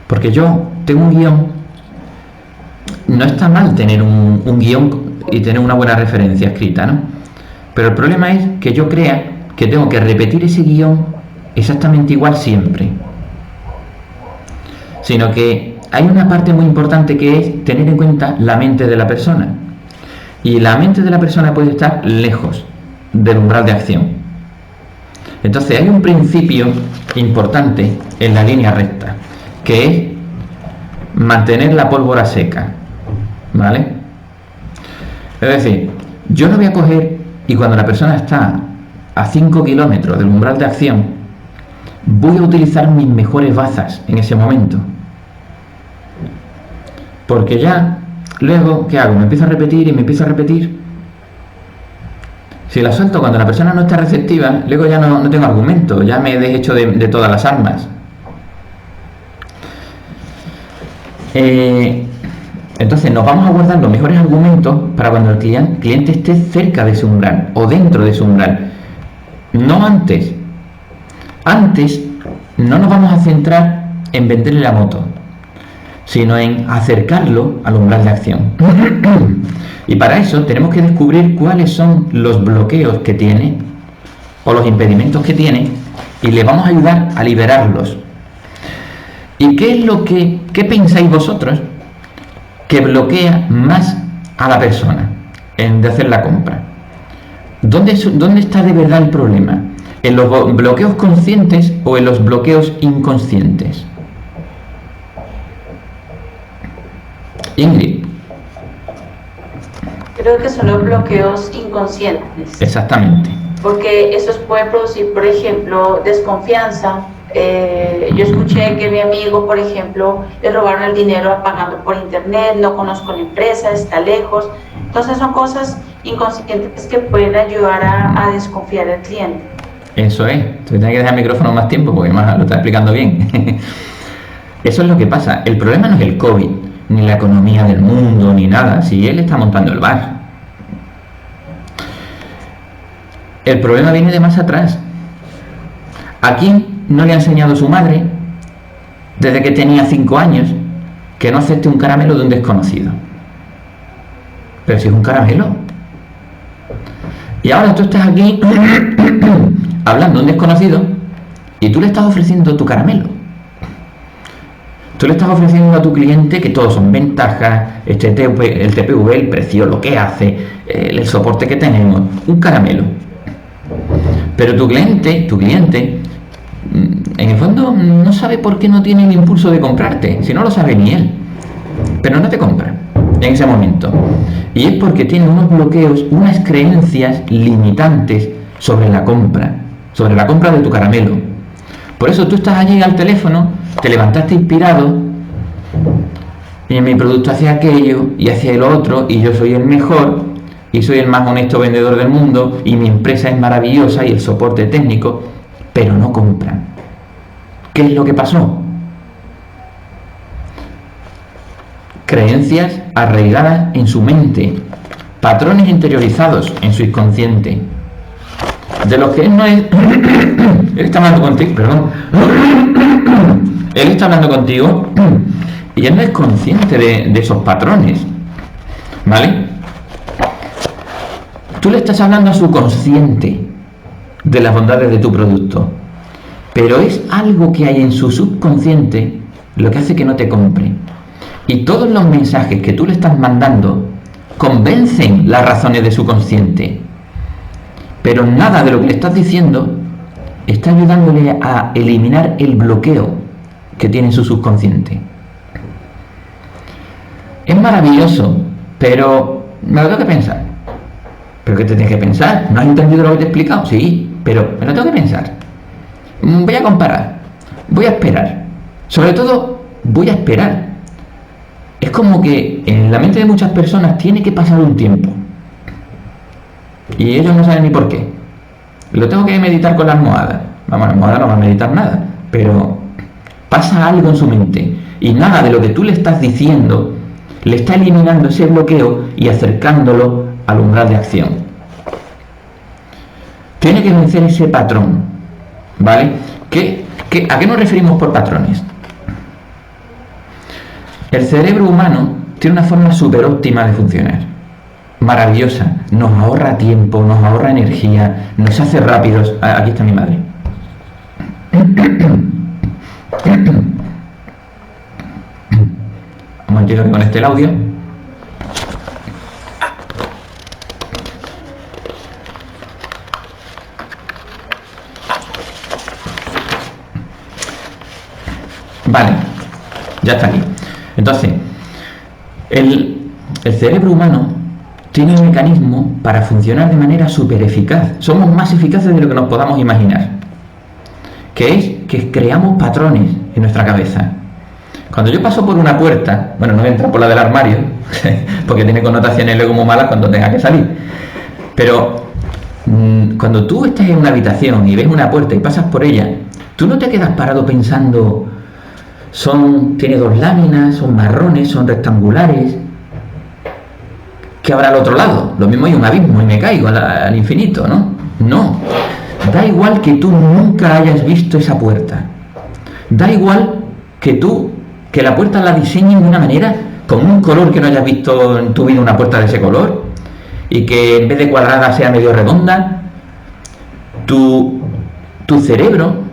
Porque yo tengo un guión. No está mal tener un guión y tener una buena referencia escrita, ¿no? Pero el problema es que yo crea que tengo que repetir ese guión exactamente igual siempre. Sino que hay una parte muy importante que es tener en cuenta la mente de la persona. Y la mente de la persona puede estar lejos del umbral de acción. Entonces hay un principio importante en la línea recta, que es mantener la pólvora seca, ¿vale? Es decir, yo no voy a coger y cuando la persona está a 5 kilómetros del umbral de acción, voy a utilizar mis mejores bazas en ese momento. Porque ya, luego, ¿qué hago? Me empiezo a repetir y me empiezo a repetir. Si la suelto cuando la persona no está receptiva, luego ya no tengo argumento, ya me he deshecho de todas las armas. Entonces nos vamos a guardar los mejores argumentos para cuando el cliente esté cerca de su umbral o dentro de su umbral, no antes. Antes no nos vamos a centrar en venderle la moto, sino en acercarlo al umbral de acción. Y para eso tenemos que descubrir cuáles son los bloqueos que tiene o los impedimentos que tiene y le vamos a ayudar a liberarlos. ¿Y qué pensáis vosotros que bloquea más a la persona de hacer la compra? ¿Dónde está de verdad el problema? ¿En los bloqueos conscientes o en los bloqueos inconscientes? Ingrid. Creo que son los bloqueos inconscientes. Exactamente. Porque esos pueden producir, por ejemplo, desconfianza. Yo escuché que mi amigo, por ejemplo, le robaron el dinero pagando por internet, no conozco la empresa, está lejos. Entonces son cosas inconscientes que pueden ayudar a desconfiar al cliente. Eso es. Tú tienes que dejar el micrófono más tiempo porque más lo está explicando bien. Eso es lo que pasa. El problema no es el COVID, ni la economía del mundo, ni nada. Si él está montando el bar. El problema viene de más atrás. ¿A quién no le ha enseñado su madre desde que tenía 5 años, que no acepte un caramelo de un desconocido. Pero si es un caramelo. Y ahora tú estás aquí hablando de un desconocido y tú le estás ofreciendo tu caramelo. Tú le estás ofreciendo a tu cliente que todos son ventajas, el TPV, el precio, lo que hace, el soporte que tenemos, un caramelo. Pero tu cliente, en el fondo no sabe por qué no tiene el impulso de comprarte, si no lo sabe ni él. Pero no te compra en ese momento. Y es porque tiene unos bloqueos, unas creencias limitantes sobre la compra de tu caramelo. Por eso tú estás allí al teléfono, te levantaste inspirado, y mi producto hace aquello y hace el otro, y yo soy el mejor, y soy el más honesto vendedor del mundo, y mi empresa es maravillosa y el soporte técnico, pero no compran. ¿Qué es lo que pasó? Creencias arraigadas en su mente, patrones interiorizados en su inconsciente, de los que él no es. Él está hablando contigo, perdón. Él está hablando contigo y él no es consciente de esos patrones, ¿vale? Tú le estás hablando a su consciente de las bondades de tu producto, pero es algo que hay en su subconsciente lo que hace que no te compre. Y todos los mensajes que tú le estás mandando convencen las razones de su consciente, pero nada de lo que le estás diciendo está ayudándole a eliminar el bloqueo que tiene en su subconsciente. Es maravilloso, pero me lo tengo que pensar. ¿Pero qué te tienes que pensar? ¿No has entendido lo que te he explicado? Sí, pero me lo tengo que pensar. Voy a comparar, voy a esperar. Sobre todo, voy a esperar. Es como que en la mente de muchas personas tiene que pasar un tiempo. Y ellos no saben ni por qué. Lo tengo que meditar con la almohada. Vamos, la almohada no va a meditar nada, pero pasa algo en su mente. Y nada de lo que tú le estás diciendo le está eliminando ese bloqueo y acercándolo al umbral de acción. Tiene que vencer ese patrón, ¿vale? ¿A qué nos referimos por patrones? El cerebro humano tiene una forma súper óptima de funcionar, maravillosa, nos ahorra tiempo, nos ahorra energía, nos hace rápidos. Aquí está mi madre. Un momentito que conecte el audio. Vale, ya está aquí. Entonces, el cerebro humano tiene un mecanismo para funcionar de manera súper eficaz. Somos más eficaces de lo que nos podamos imaginar. Que es que creamos patrones en nuestra cabeza. Cuando yo paso por una puerta, bueno, no voy a entrar por la del armario, porque tiene connotaciones luego muy malas cuando tenga que salir. Pero cuando tú estás en una habitación y ves una puerta y pasas por ella, tú no te quedas parado pensando, tiene 2 láminas, son marrones, son rectangulares. ¿Qué habrá al otro lado? Lo mismo hay un abismo y me caigo al infinito, ¿no? No. Da igual que tú nunca hayas visto esa puerta. Da igual que la puerta la diseñen de una manera, con un color que no hayas visto en tu vida una puerta de ese color, y que en vez de cuadrada sea medio redonda. Tu cerebro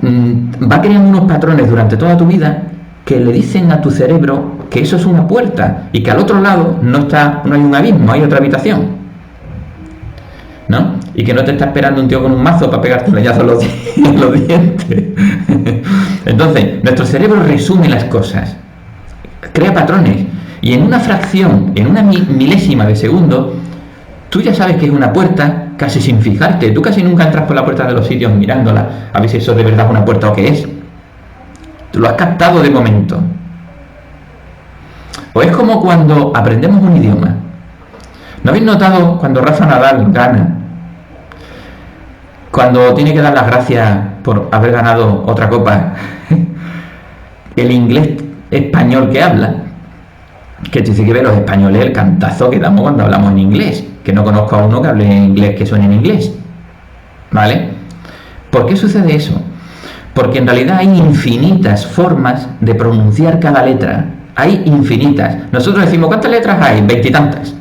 va creando unos patrones durante toda tu vida que le dicen a tu cerebro que eso es una puerta y que al otro lado no hay un abismo, hay otra habitación, ¿no? Y que no te está esperando un tío con un mazo para pegarte un leñazo en los dientes. Entonces, nuestro cerebro resume las cosas, crea patrones, y en una fracción, en una milésima de segundo, tú ya sabes que es una puerta casi sin fijarte. Tú casi nunca entras por la puerta de los sitios mirándola a ver si eso de verdad es una puerta o qué es. Tú lo has captado de momento. O es como cuando aprendemos un idioma. ¿No habéis notado cuando Rafa Nadal gana? Cuando tiene que dar las gracias por haber ganado otra copa, el inglés español que habla, que te dice que ve los españoles el cantazo que damos cuando hablamos en inglés, que no conozco a uno que hable en inglés que suene en inglés, ¿vale? ¿Por qué sucede eso? Porque en realidad hay infinitas formas de pronunciar cada letra. Hay infinitas. Nosotros decimos, ¿cuántas letras hay? 20 y tantas.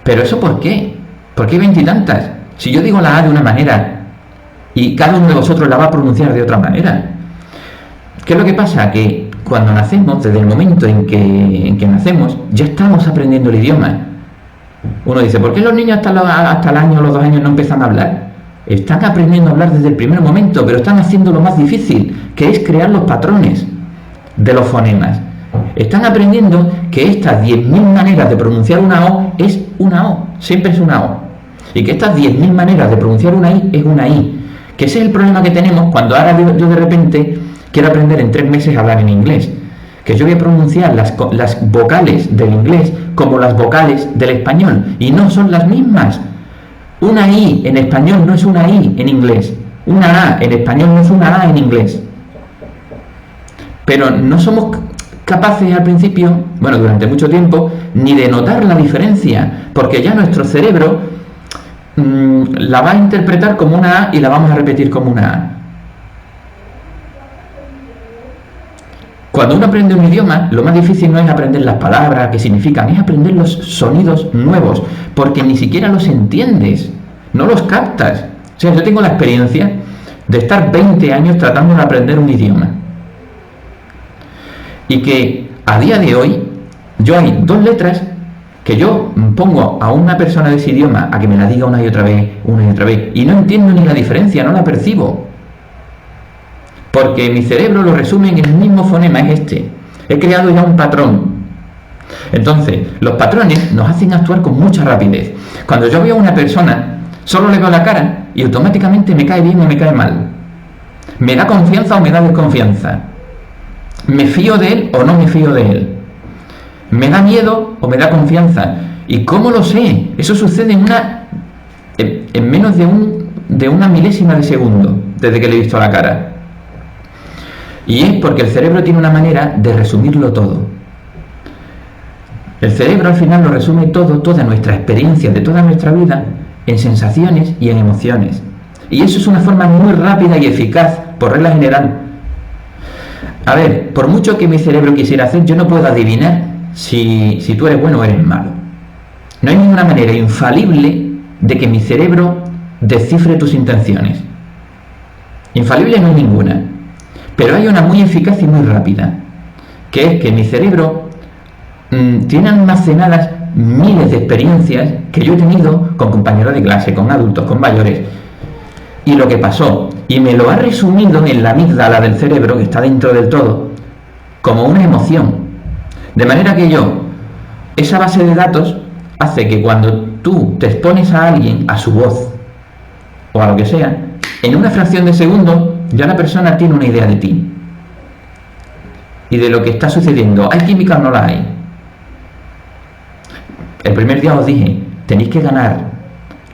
¿Pero eso por qué? ¿Por qué 20 y tantas? Si yo digo la A de una manera y cada uno de vosotros la va a pronunciar de otra manera. ¿Qué es lo que pasa? Que cuando nacemos, desde el momento en que nacemos, ya estamos aprendiendo el idioma. Uno dice, ¿por qué los niños hasta el año o los 2 años no empiezan a hablar? Están aprendiendo a hablar desde el primer momento, pero están haciendo lo más difícil, que es crear los patrones de los fonemas. Están aprendiendo que estas 10.000 maneras de pronunciar una O es una O, siempre es una O. Y que estas 10.000 maneras de pronunciar una I es una I. Que ese es el problema que tenemos cuando ahora yo de repente quiero aprender en 3 meses a hablar en inglés. Que yo voy a pronunciar las vocales del inglés como las vocales del español. Y no son las mismas. Una I en español no es una I en inglés. Una A en español no es una A en inglés. Pero no somos capaces al principio, bueno, durante mucho tiempo, ni de notar la diferencia. Porque ya nuestro cerebro la va a interpretar como una A y la vamos a repetir como una A. Cuando uno aprende un idioma, lo más difícil no es aprender las palabras, qué significan, es aprender los sonidos nuevos, porque ni siquiera los entiendes, no los captas. O sea, yo tengo la experiencia de estar 20 años tratando de aprender un idioma. Y que a día de hoy, yo hay 2 letras que yo pongo a una persona de ese idioma a que me la diga una y otra vez, y no entiendo ni la diferencia, no la percibo. Porque mi cerebro lo resume en el mismo fonema, es este. He creado ya un patrón. Entonces, los patrones nos hacen actuar con mucha rapidez. Cuando yo veo a una persona, solo le veo la cara y automáticamente me cae bien o me cae mal. Me da confianza o me da desconfianza. Me fío de él o no me fío de él. Me da miedo o me da confianza. ¿Y cómo lo sé? Eso sucede en menos de una milésima de segundo desde que le he visto la cara. Y es porque el cerebro tiene una manera de resumirlo todo. El cerebro al final lo resume todo, toda nuestra experiencia de toda nuestra vida, en sensaciones y en emociones. Y eso es una forma muy rápida y eficaz, por regla general. A ver, por mucho que mi cerebro quisiera hacer, yo no puedo adivinar si tú eres bueno o eres malo. No hay ninguna manera infalible de que mi cerebro descifre tus intenciones. Infalible no hay ninguna. Pero hay una muy eficaz y muy rápida, que es que mi cerebro tiene almacenadas miles de experiencias que yo he tenido con compañeros de clase, con adultos, con mayores, y lo que pasó, y me lo ha resumido en la amígdala del cerebro, que está dentro del todo, como una emoción. De manera que esa base de datos hace que cuando tú te expones a alguien, a su voz, o a lo que sea, en una fracción de segundo, ya la persona tiene una idea de ti y de lo que está sucediendo. ¿Hay química o no la hay? El primer día os dije, tenéis que ganar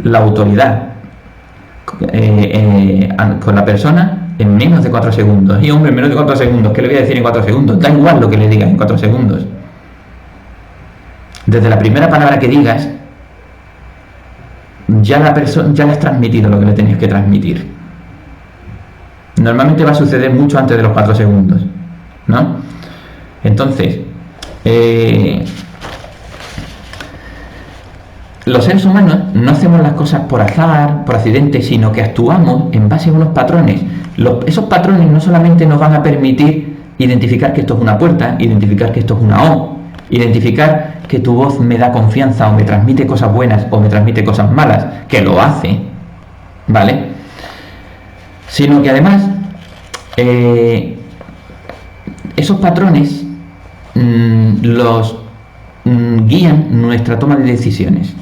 la autoridad con la persona en menos de 4 segundos. Y hombre, en menos de 4 segundos, ¿qué le voy a decir en 4 segundos? Da igual lo que le digas en 4 segundos. Desde la primera palabra que digas, ya le has transmitido lo que le tenías que transmitir. Normalmente va a suceder mucho antes de los 4 segundos, ¿no? Entonces, los seres humanos no hacemos las cosas por azar, por accidente, sino que actuamos en base a unos patrones. Esos patrones no solamente nos van a permitir identificar que esto es una puerta, identificar que esto es una O, identificar que tu voz me da confianza o me transmite cosas buenas o me transmite cosas malas, que lo hace, ¿vale? Sino que además esos patrones los guían nuestra toma de decisiones.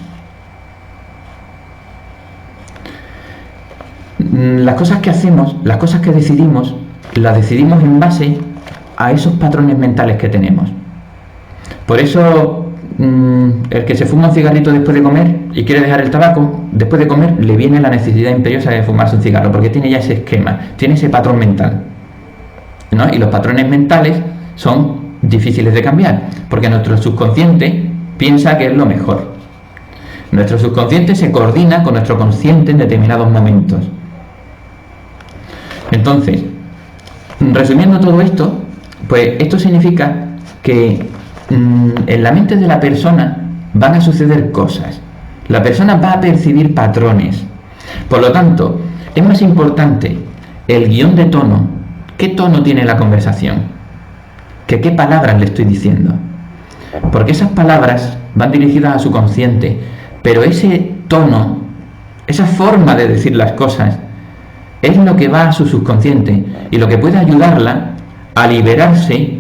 Las cosas que hacemos, las cosas que decidimos, las decidimos en base a esos patrones mentales que tenemos. Por eso el que se fuma un cigarrito después de comer y quiere dejar el tabaco, después de comer le viene la necesidad imperiosa de fumarse un cigarro, porque tiene ya ese esquema, tiene ese patrón mental, ¿no? Y los patrones mentales son difíciles de cambiar, porque nuestro subconsciente piensa que es lo mejor. Nuestro subconsciente se coordina con nuestro consciente en determinados momentos. Entonces, resumiendo todo esto, pues esto significa que en la mente de la persona van a suceder cosas. La persona va a percibir patrones. Por lo tanto, es más importante el guión de tono. ¿Qué tono tiene la conversación? ¿Qué palabras le estoy diciendo? Porque esas palabras van dirigidas a su consciente, pero ese tono, esa forma de decir las cosas, es lo que va a su subconsciente y lo que puede ayudarla a liberarse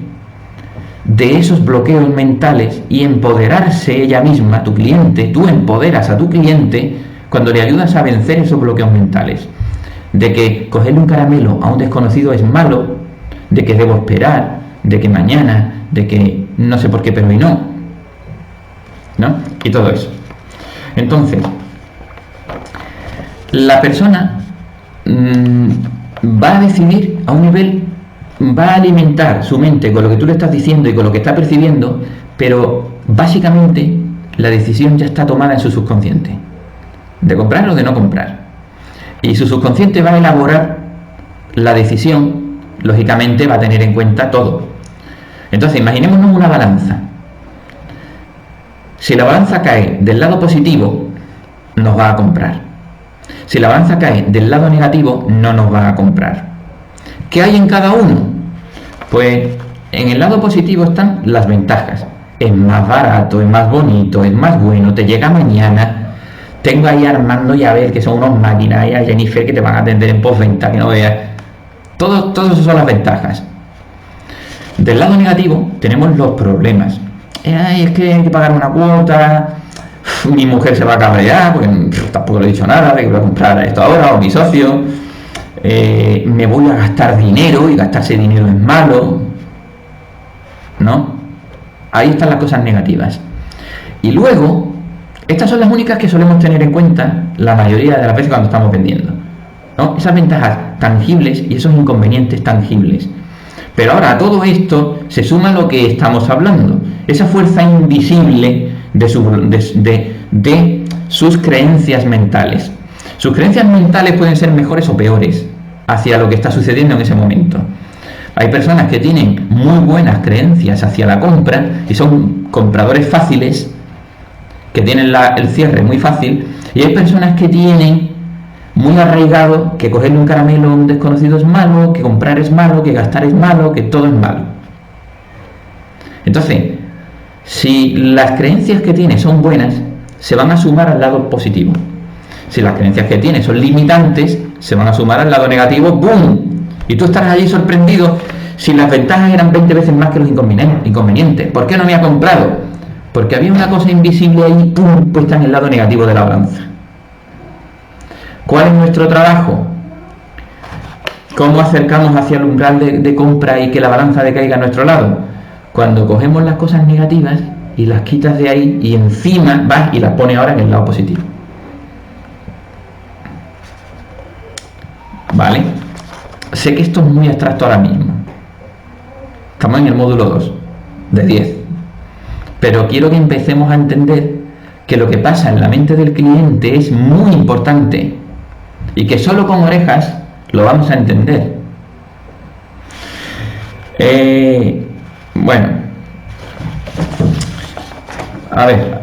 de esos bloqueos mentales y empoderarse ella misma, tu cliente. Tú empoderas a tu cliente cuando le ayudas a vencer esos bloqueos mentales. De que cogerle un caramelo a un desconocido es malo, de que debo esperar, de que mañana, de que no sé por qué, pero hoy no. ¿No? Y todo eso. Entonces, la persona va a decidir a un nivel, va a alimentar su mente con lo que tú le estás diciendo y con lo que está percibiendo, pero básicamente la decisión ya está tomada en su subconsciente, de comprar o de no comprar. Y su subconsciente va a elaborar la decisión, lógicamente va a tener en cuenta todo. Entonces, imaginémonos una balanza. Si la balanza cae del lado positivo, nos va a comprar. Si la balanza cae del lado negativo, no nos va a comprar. ¿Qué hay en cada uno? Pues en el lado positivo están las ventajas. Es más barato, es más bonito, es más bueno, te llega mañana. Tengo ahí a Armando y a Abel, que son unos máquinas, y a Jennifer, que te van a atender en postventa, que no veas. Todo eso son las ventajas. Del lado negativo tenemos los problemas. Es que hay que pagar una cuota, mi mujer se va a cabrear, porque tampoco le he dicho nada de que voy a comprar esto ahora, o mi socio, me voy a gastar dinero, y gastarse dinero es malo, ¿no? Ahí están las cosas negativas. Y luego, estas son las únicas que solemos tener en cuenta la mayoría de las veces cuando estamos vendiendo, ¿no? Esas ventajas tangibles y esos inconvenientes tangibles. Pero ahora a todo esto se suma lo que estamos hablando, esa fuerza invisible de sus creencias mentales. Sus creencias mentales pueden ser mejores o peores hacia lo que está sucediendo en ese momento. Hay personas que tienen muy buenas creencias hacia la compra y son compradores fáciles, que tienen el cierre muy fácil, y hay personas que tienen muy arraigado que cogerle un caramelo a un desconocido es malo, que comprar es malo, que gastar es malo, que todo es malo. Entonces, si las creencias que tiene son buenas, se van a sumar al lado positivo. Si las creencias que tiene son limitantes, se van a sumar al lado negativo. ¡Bum! Y tú estarás allí sorprendido si las ventajas eran 20 veces más que los inconvenientes. ¿Por qué no me ha comprado? Porque había una cosa invisible ahí, ¡pum!, puesta en el lado negativo de la balanza. ¿Cuál es nuestro trabajo? ¿Cómo acercamos hacia el umbral de compra y que la balanza decaiga a nuestro lado? Cuando cogemos las cosas negativas y las quitas de ahí y encima vas y las pones ahora en el lado positivo. ¿Vale? Sé que esto es muy abstracto ahora mismo. Estamos en el módulo 2 de 10. Pero quiero que empecemos a entender que lo que pasa en la mente del cliente es muy importante y que solo con orejas lo vamos a entender. Bueno, a ver.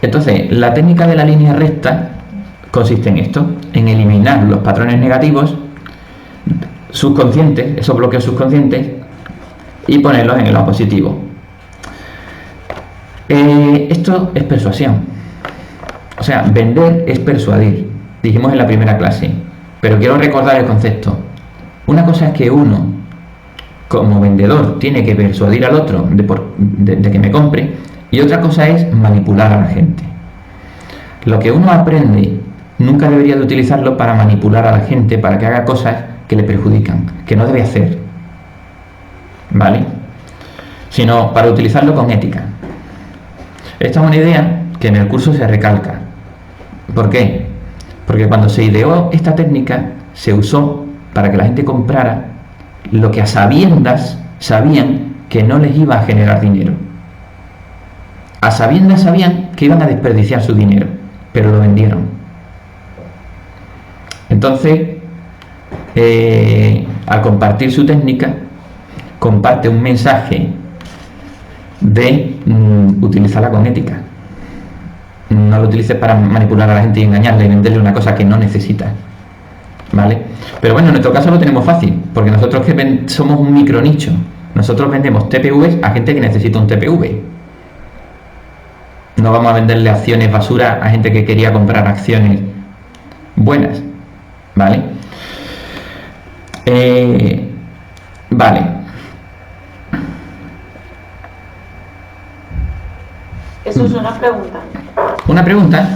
Entonces, la técnica de la línea recta consiste en esto, en eliminar los patrones negativos subconscientes, esos bloqueos subconscientes, y ponerlos en el lado positivo. Esto es persuasión. O sea, vender es persuadir, dijimos en la primera clase, pero quiero recordar el concepto. Una cosa es que uno, como vendedor, tiene que persuadir al otro de que me compre, y otra cosa es manipular a la gente. Lo que uno aprende nunca debería de utilizarlo para manipular a la gente, para que haga cosas que le perjudican, que no debe hacer, ¿vale? Sino para utilizarlo con ética. Esta es una idea que en el curso se recalca. ¿Por qué? Porque cuando se ideó esta técnica se usó para que la gente comprara lo que a sabiendas sabían que no les iba a generar dinero. A sabiendas sabían que iban a desperdiciar su dinero, pero lo vendieron. Entonces, al compartir su técnica, comparte un mensaje de utilizarla con ética. No lo utilices para manipular a la gente y engañarle y venderle una cosa que no necesita, ¿vale? Pero bueno, en nuestro caso lo tenemos fácil, porque nosotros somos un micro nicho. Nosotros vendemos TPVs a gente que necesita un TPV. No vamos a venderle acciones basura a gente que quería comprar acciones buenas, ¿vale? Vale. Eso es una pregunta. ¿Una pregunta?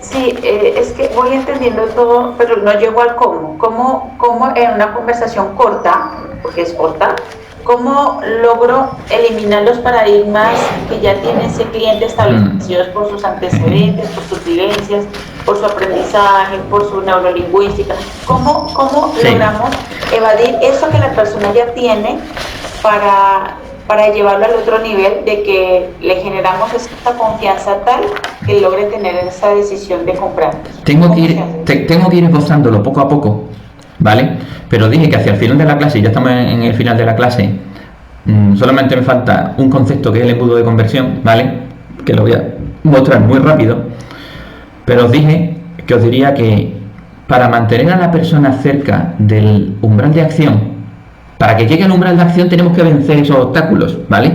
Sí, es que voy entendiendo todo, pero no llego al cómo. ¿Cómo en una conversación corta, porque es corta, cómo logro eliminar los paradigmas que ya tiene ese cliente establecidos por sus antecedentes, por sus vivencias, por su aprendizaje, por su neurolingüística? ¿Cómo Sí. logramos evadir eso que la persona ya tiene para llevarlo al otro nivel de que le generamos esta confianza tal que logre tener esa decisión de comprar? Tengo que ¿Cómo ir, se hace? tengo que ir esbozándolo poco a poco, ¿vale? Pero dije que hacia el final de la clase, ya estamos en el final de la clase, solamente me falta un concepto que es el embudo de conversión, ¿vale? Que lo voy a mostrar muy rápido, pero os dije que os diría que para mantener a la persona cerca del umbral de acción, para que llegue al umbral de acción tenemos que vencer esos obstáculos, ¿vale?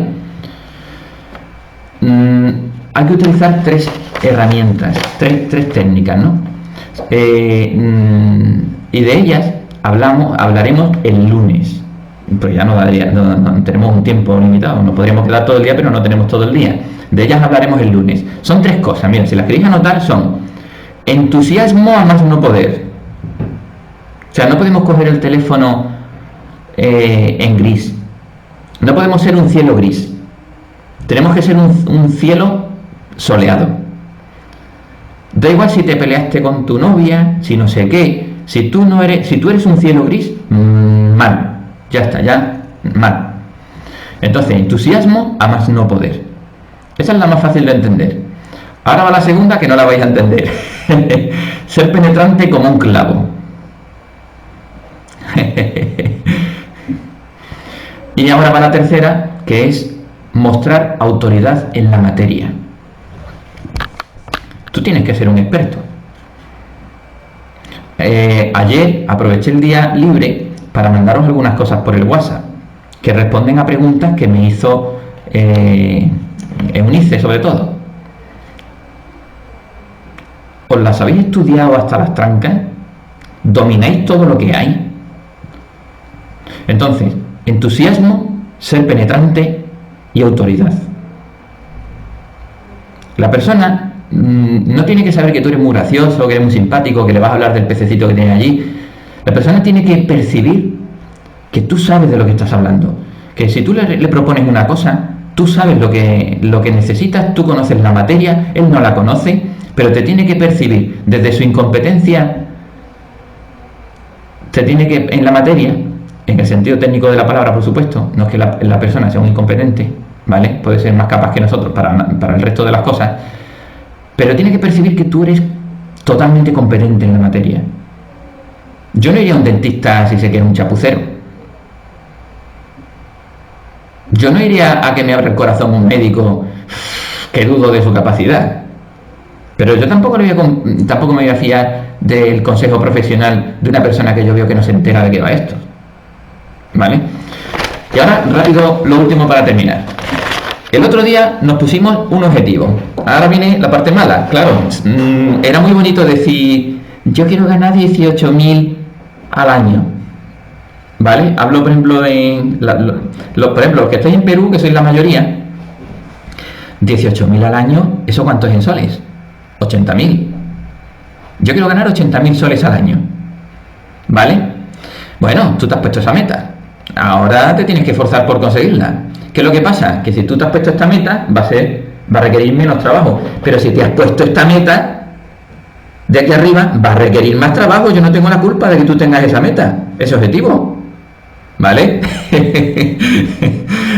Hay que utilizar 3 herramientas, tres técnicas, ¿no? Y de ellas hablaremos el lunes. Pues ya no tenemos un tiempo limitado, nos podríamos quedar todo el día, pero no tenemos todo el día. De ellas hablaremos el lunes. Son 3 cosas, miren, si las queréis anotar, son entusiasmo a más no poder. O sea, no podemos coger el teléfono en gris. No podemos ser un cielo gris. Tenemos que ser un cielo soleado. Da igual si te peleaste con tu novia, si no sé qué. Si tú eres un cielo gris, mal. Ya está, ya mal. Entonces, entusiasmo a más no poder. Esa es la más fácil de entender. Ahora va la segunda, que no la vais a entender. Ser penetrante como un clavo. Y ahora va la tercera, que es mostrar autoridad en la materia. Tú tienes que ser un experto. Ayer aproveché el día libre para mandaros algunas cosas por el WhatsApp que responden a preguntas que me hizo Eunice, sobre todo. ¿Os las habéis estudiado hasta las trancas? ¿Domináis todo lo que hay? Entonces, entusiasmo, ser penetrante y autoridad. La persona no tiene que saber que tú eres muy gracioso, que eres muy simpático, que le vas a hablar del pececito que tiene allí. La persona tiene que percibir que tú sabes de lo que estás hablando. Que si tú le propones una cosa, tú sabes lo que necesitas, tú conoces la materia, él no la conoce, pero te tiene que percibir desde su incompetencia, en la materia, en el sentido técnico de la palabra, por supuesto, no es que la persona sea un incompetente, ¿vale? Puede ser más capaz que nosotros para el resto de las cosas, pero tiene que percibir que tú eres totalmente competente en la materia. Yo no iría a un dentista si sé que es un chapucero. Yo no iría a que me abra el corazón un médico que dudo de su capacidad. Pero yo tampoco me voy a fiar del consejo profesional de una persona que yo veo que no se entera de qué va esto. ¿Vale? Y ahora, rápido, lo último para terminar. El otro día nos pusimos un objetivo. Ahora viene la parte mala. Claro, era muy bonito decir, yo quiero ganar 18.000 al año. ¿Vale? Hablo, por ejemplo, por ejemplo, los que estáis en Perú, que sois la mayoría, 18.000 al año, ¿eso cuánto es en soles? 80.000. Yo quiero ganar 80.000 soles al año. ¿Vale? Bueno, tú te has puesto esa meta. Ahora te tienes que esforzar por conseguirla. ¿Qué es lo que pasa? Que si tú te has puesto esta meta, va a requerir menos trabajo. Pero si te has puesto esta meta, de aquí arriba, va a requerir más trabajo. Yo no tengo la culpa de que tú tengas esa meta, ese objetivo. ¿Vale?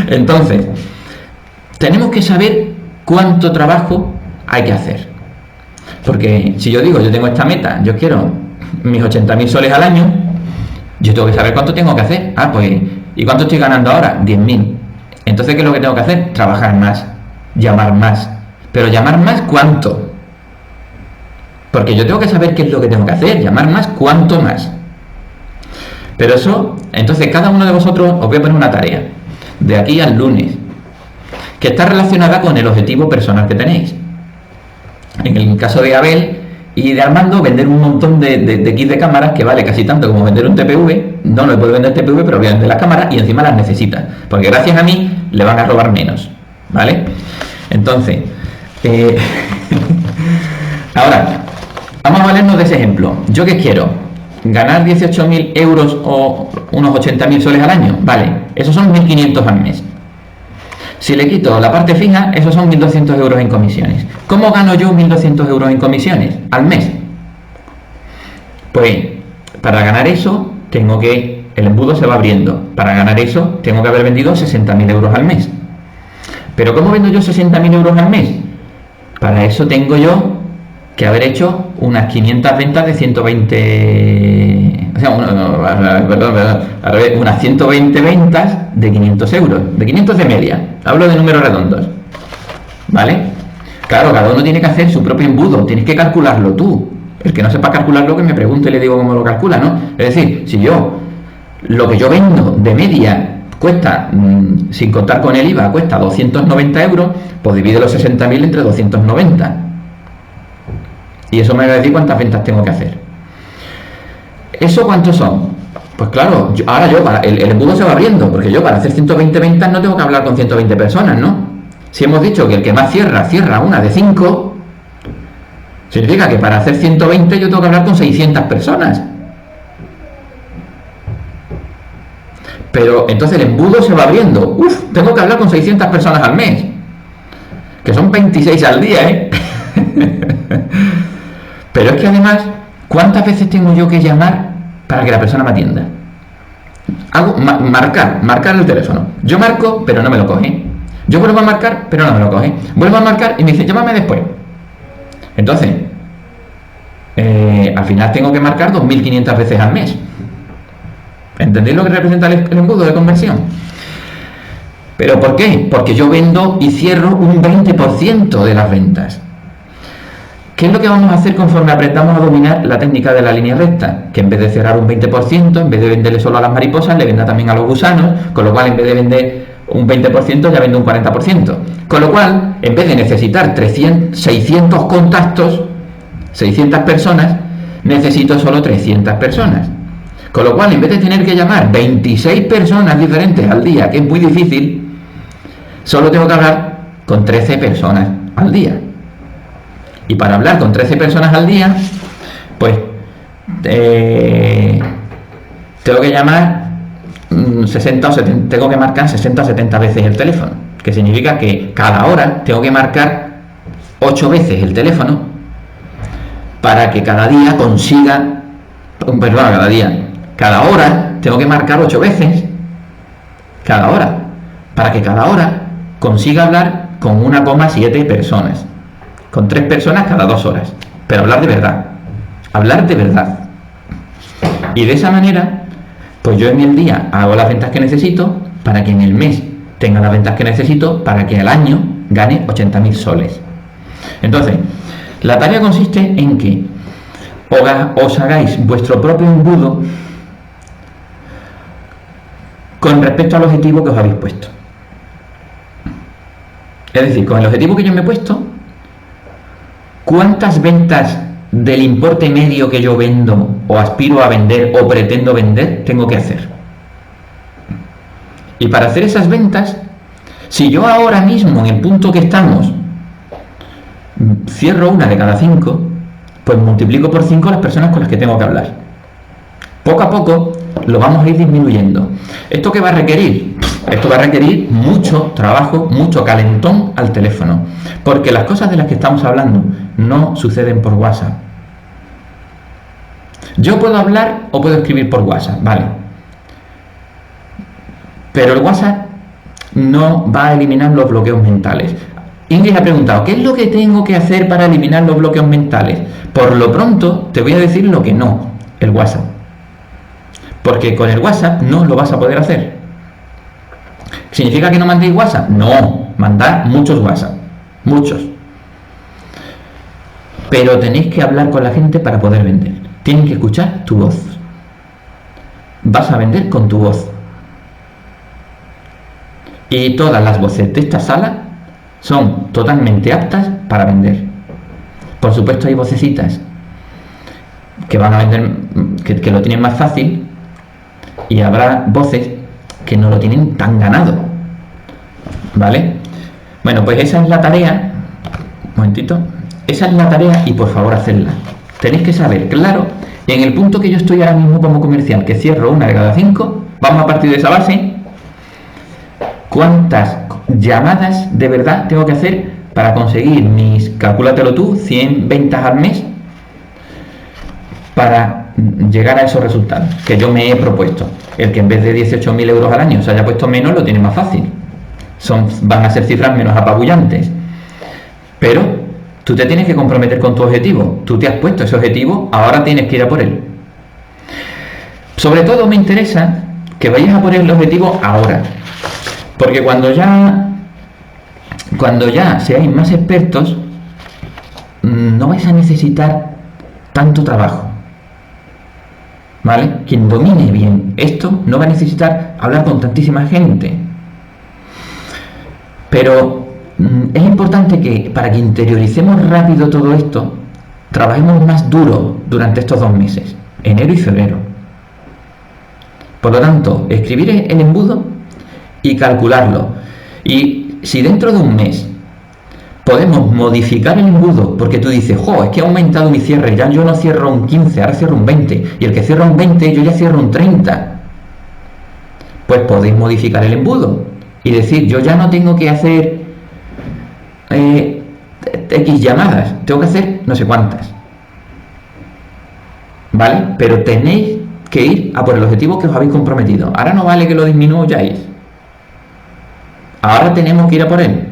Entonces, tenemos que saber cuánto trabajo hay que hacer. Porque si yo digo, yo tengo esta meta, yo quiero mis 80.000 soles al año, yo tengo que saber cuánto tengo que hacer. Ah, pues, ¿y cuánto estoy ganando ahora? 10.000. Entonces, ¿qué es lo que tengo que hacer? Trabajar más, llamar más. Pero llamar más, ¿cuánto? Porque yo tengo que saber qué es lo que tengo que hacer, llamar más, ¿cuánto más? Pero eso, entonces cada uno de vosotros os voy a poner una tarea, de aquí al lunes, que está relacionada con el objetivo personal que tenéis. En el caso de Abel y de Armando, vender un montón de kits de cámaras que vale casi tanto como vender un TPV. No le puedo vender TPV, pero voy a vender las cámaras y encima las necesita, porque gracias a mí le van a robar menos, ¿vale? Entonces, ahora, vamos a valernos de ese ejemplo. ¿Yo qué quiero? ¿Ganar 18.000 euros o unos 80.000 soles al año? Vale, esos son 1.500 al mes. Si le quito la parte fija, esos son 1.200 euros en comisiones. ¿Cómo gano yo 1.200 euros en comisiones al mes? Pues, para ganar eso, el embudo se va abriendo. Para ganar eso, tengo que haber vendido 60.000 euros al mes. ¿Pero cómo vendo yo 60.000 euros al mes? Para eso tengo yo que haber hecho unas 500 ventas de 120... O sea, unas 120 ventas de 500 euros, de 500 de media. Hablo de números redondos, ¿vale? Claro, cada uno tiene que hacer su propio embudo, tienes que calcularlo tú. El que no sepa calcularlo, que me pregunte y le digo cómo lo calcula, ¿no? Es decir, si lo que yo vendo de media cuesta, sin contar con el IVA, cuesta 290 euros, pues divide los 60.000 entre 290. Y eso me va a decir cuántas ventas tengo que hacer. ¿Eso cuántos son? Pues claro, el embudo se va abriendo, porque yo para hacer 120 ventas no tengo que hablar con 120 personas, ¿no? Si hemos dicho que el que más cierra una de 5, significa que para hacer 120 yo tengo que hablar con 600 personas. Pero entonces el embudo se va abriendo. Tengo que hablar con 600 personas al mes, que son 26 al día, ¿eh? Pero es que además, ¿cuántas veces tengo yo que llamar para que la persona me atienda? Hago marcar el teléfono. Yo marco, pero no me lo coge. Yo vuelvo a marcar, pero no me lo coge. Vuelvo a marcar y me dice, llámame después. Entonces, al final tengo que marcar 2.500 veces al mes. ¿Entendéis lo que representa el embudo de conversión? ¿Pero por qué? Porque yo vendo y cierro un 20% de las ventas. ¿Qué es lo que vamos a hacer conforme aprendamos a dominar la técnica de la línea recta? Que en vez de cerrar un 20%, en vez de venderle solo a las mariposas, le venda también a los gusanos, con lo cual en vez de vender un 20% ya vendo un 40%. Con lo cual, en vez de necesitar 600 contactos, 600 personas, necesito solo 300 personas. Con lo cual, en vez de tener que llamar 26 personas diferentes al día, que es muy difícil, solo tengo que hablar con 13 personas al día. Y para hablar con 13 personas al día, pues tengo que llamar 60 o 70, tengo que marcar 60 o 70 veces el teléfono, que significa que cada hora tengo que marcar 8 veces el teléfono para que cada día consiga, cada hora tengo que marcar 8 veces cada hora, para que cada hora consiga hablar con 1,7 personas, con 3 personas cada 2 horas, pero hablar de verdad. Y de esa manera, pues yo en el día hago las ventas que necesito para que en el mes tenga las ventas que necesito para que al año gane 80.000 soles. Entonces, la tarea consiste en que os hagáis vuestro propio embudo con respecto al objetivo que os habéis puesto. Es decir, con el objetivo que yo me he puesto, ¿cuántas ventas del importe medio que yo vendo o aspiro a vender o pretendo vender tengo que hacer? Y para hacer esas ventas, si yo ahora mismo en el punto que estamos cierro una de cada 5, pues multiplico por 5 las personas con las que tengo que hablar. Poco a poco lo vamos a ir disminuyendo. ¿Esto qué va a requerir? Esto va a requerir mucho trabajo, mucho calentón al teléfono, porque las cosas de las que estamos hablando no suceden por WhatsApp. Yo puedo hablar o puedo escribir por WhatsApp, vale, pero el WhatsApp no va a eliminar los bloqueos mentales. Ingrid ha preguntado, ¿qué es lo que tengo que hacer para eliminar los bloqueos mentales? Por lo pronto, te voy a decir lo que no, el WhatsApp. Porque con el WhatsApp no lo vas a poder hacer. ¿Significa que no mandéis WhatsApp? No, mandad muchos WhatsApp, muchos. Pero tenéis que hablar con la gente para poder vender. Tienen que escuchar tu voz. Vas a vender con tu voz. Y todas las voces de esta sala son totalmente aptas para vender. Por supuesto hay vocecitas que van a vender, que lo tienen más fácil, y habrá voces que no lo tienen tan ganado, ¿vale? Bueno, pues esa es la tarea. Un momentito. Esa es la tarea y por favor hacedla. Tenéis que saber, claro, en el punto que yo estoy ahora mismo como comercial, que cierro 1 de cada 5, vamos a partir de esa base. ¿Cuántas llamadas de verdad tengo que hacer para conseguir mis, calcúlatelo tú, 100 ventas al mes, para llegar a esos resultados que yo me he propuesto? El que en vez de 18.000 euros al año se haya puesto menos, lo tiene más fácil. Van a ser cifras menos apabullantes. Pero tú te tienes que comprometer con tu objetivo. Tú te has puesto ese objetivo, ahora tienes que ir a por él. Sobre todo me interesa que vayas a por el objetivo ahora. Porque cuando ya seáis más expertos, no vais a necesitar tanto trabajo, ¿vale? Quien domine bien esto no va a necesitar hablar con tantísima gente. Pero es importante que, para que interioricemos rápido todo esto, trabajemos más duro durante estos 2 meses, enero y febrero. Por lo tanto, escribir el embudo y calcularlo. Y si dentro de un mes podemos modificar el embudo, porque tú dices, es que ha aumentado mi cierre, ya yo no cierro un 15, ahora cierro un 20, y el que cierra un 20 yo ya cierro un 30, pues podéis modificar el embudo y decir, yo ya no tengo que hacer X llamadas, tengo que hacer no sé cuántas, ¿vale? Pero tenéis que ir a por el objetivo que os habéis comprometido. Ahora no vale que lo disminuyáis, ahora tenemos que ir a por él.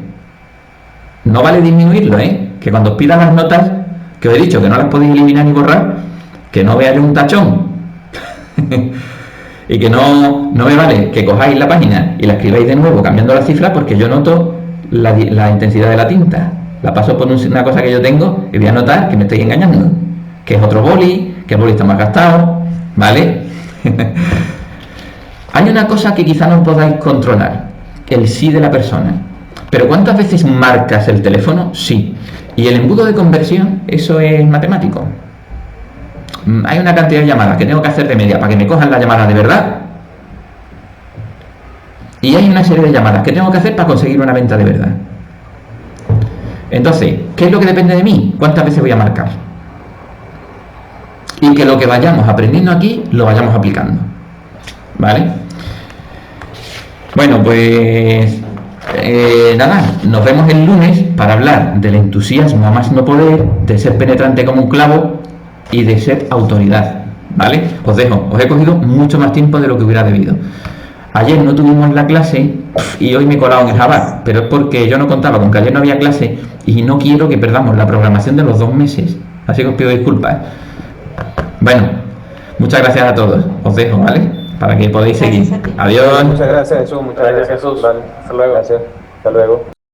No vale disminuirlo, que cuando os pidan las notas, que os he dicho que no las podéis eliminar ni borrar, que no veáis un tachón y que no me vale que cojáis la página y la escribáis de nuevo cambiando la cifra, porque yo noto la intensidad de la tinta, la paso por una cosa que yo tengo y voy a notar que me estoy engañando, que es otro boli, que el boli está más gastado, ¿vale? Hay una cosa que quizá no podáis controlar, el sí de la persona. Pero ¿cuántas veces marcas el teléfono? Sí. Y el embudo de conversión, eso es matemático. Hay una cantidad de llamadas que tengo que hacer de media para que me cojan la llamada de verdad. Y hay una serie de llamadas que tengo que hacer para conseguir una venta de verdad. Entonces, ¿qué es lo que depende de mí? ¿Cuántas veces voy a marcar? Y que lo que vayamos aprendiendo aquí, lo vayamos aplicando. ¿Vale? Bueno, pues nada, nos vemos el lunes para hablar del entusiasmo a más no poder, de ser penetrante como un clavo y de ser autoridad, ¿vale? Os dejo, os he cogido mucho más tiempo de lo que hubiera debido. Ayer no tuvimos la clase y hoy me he colado en el Java, pero es porque yo no contaba con que ayer no había clase y no quiero que perdamos la programación de los 2 meses, así que os pido disculpas. Bueno, muchas gracias a todos, os dejo, ¿vale? Para que podáis seguir. Adiós. Muchas gracias, Jesús. Muchas gracias, Jesús. Vale. Hasta luego. Gracias. Hasta luego.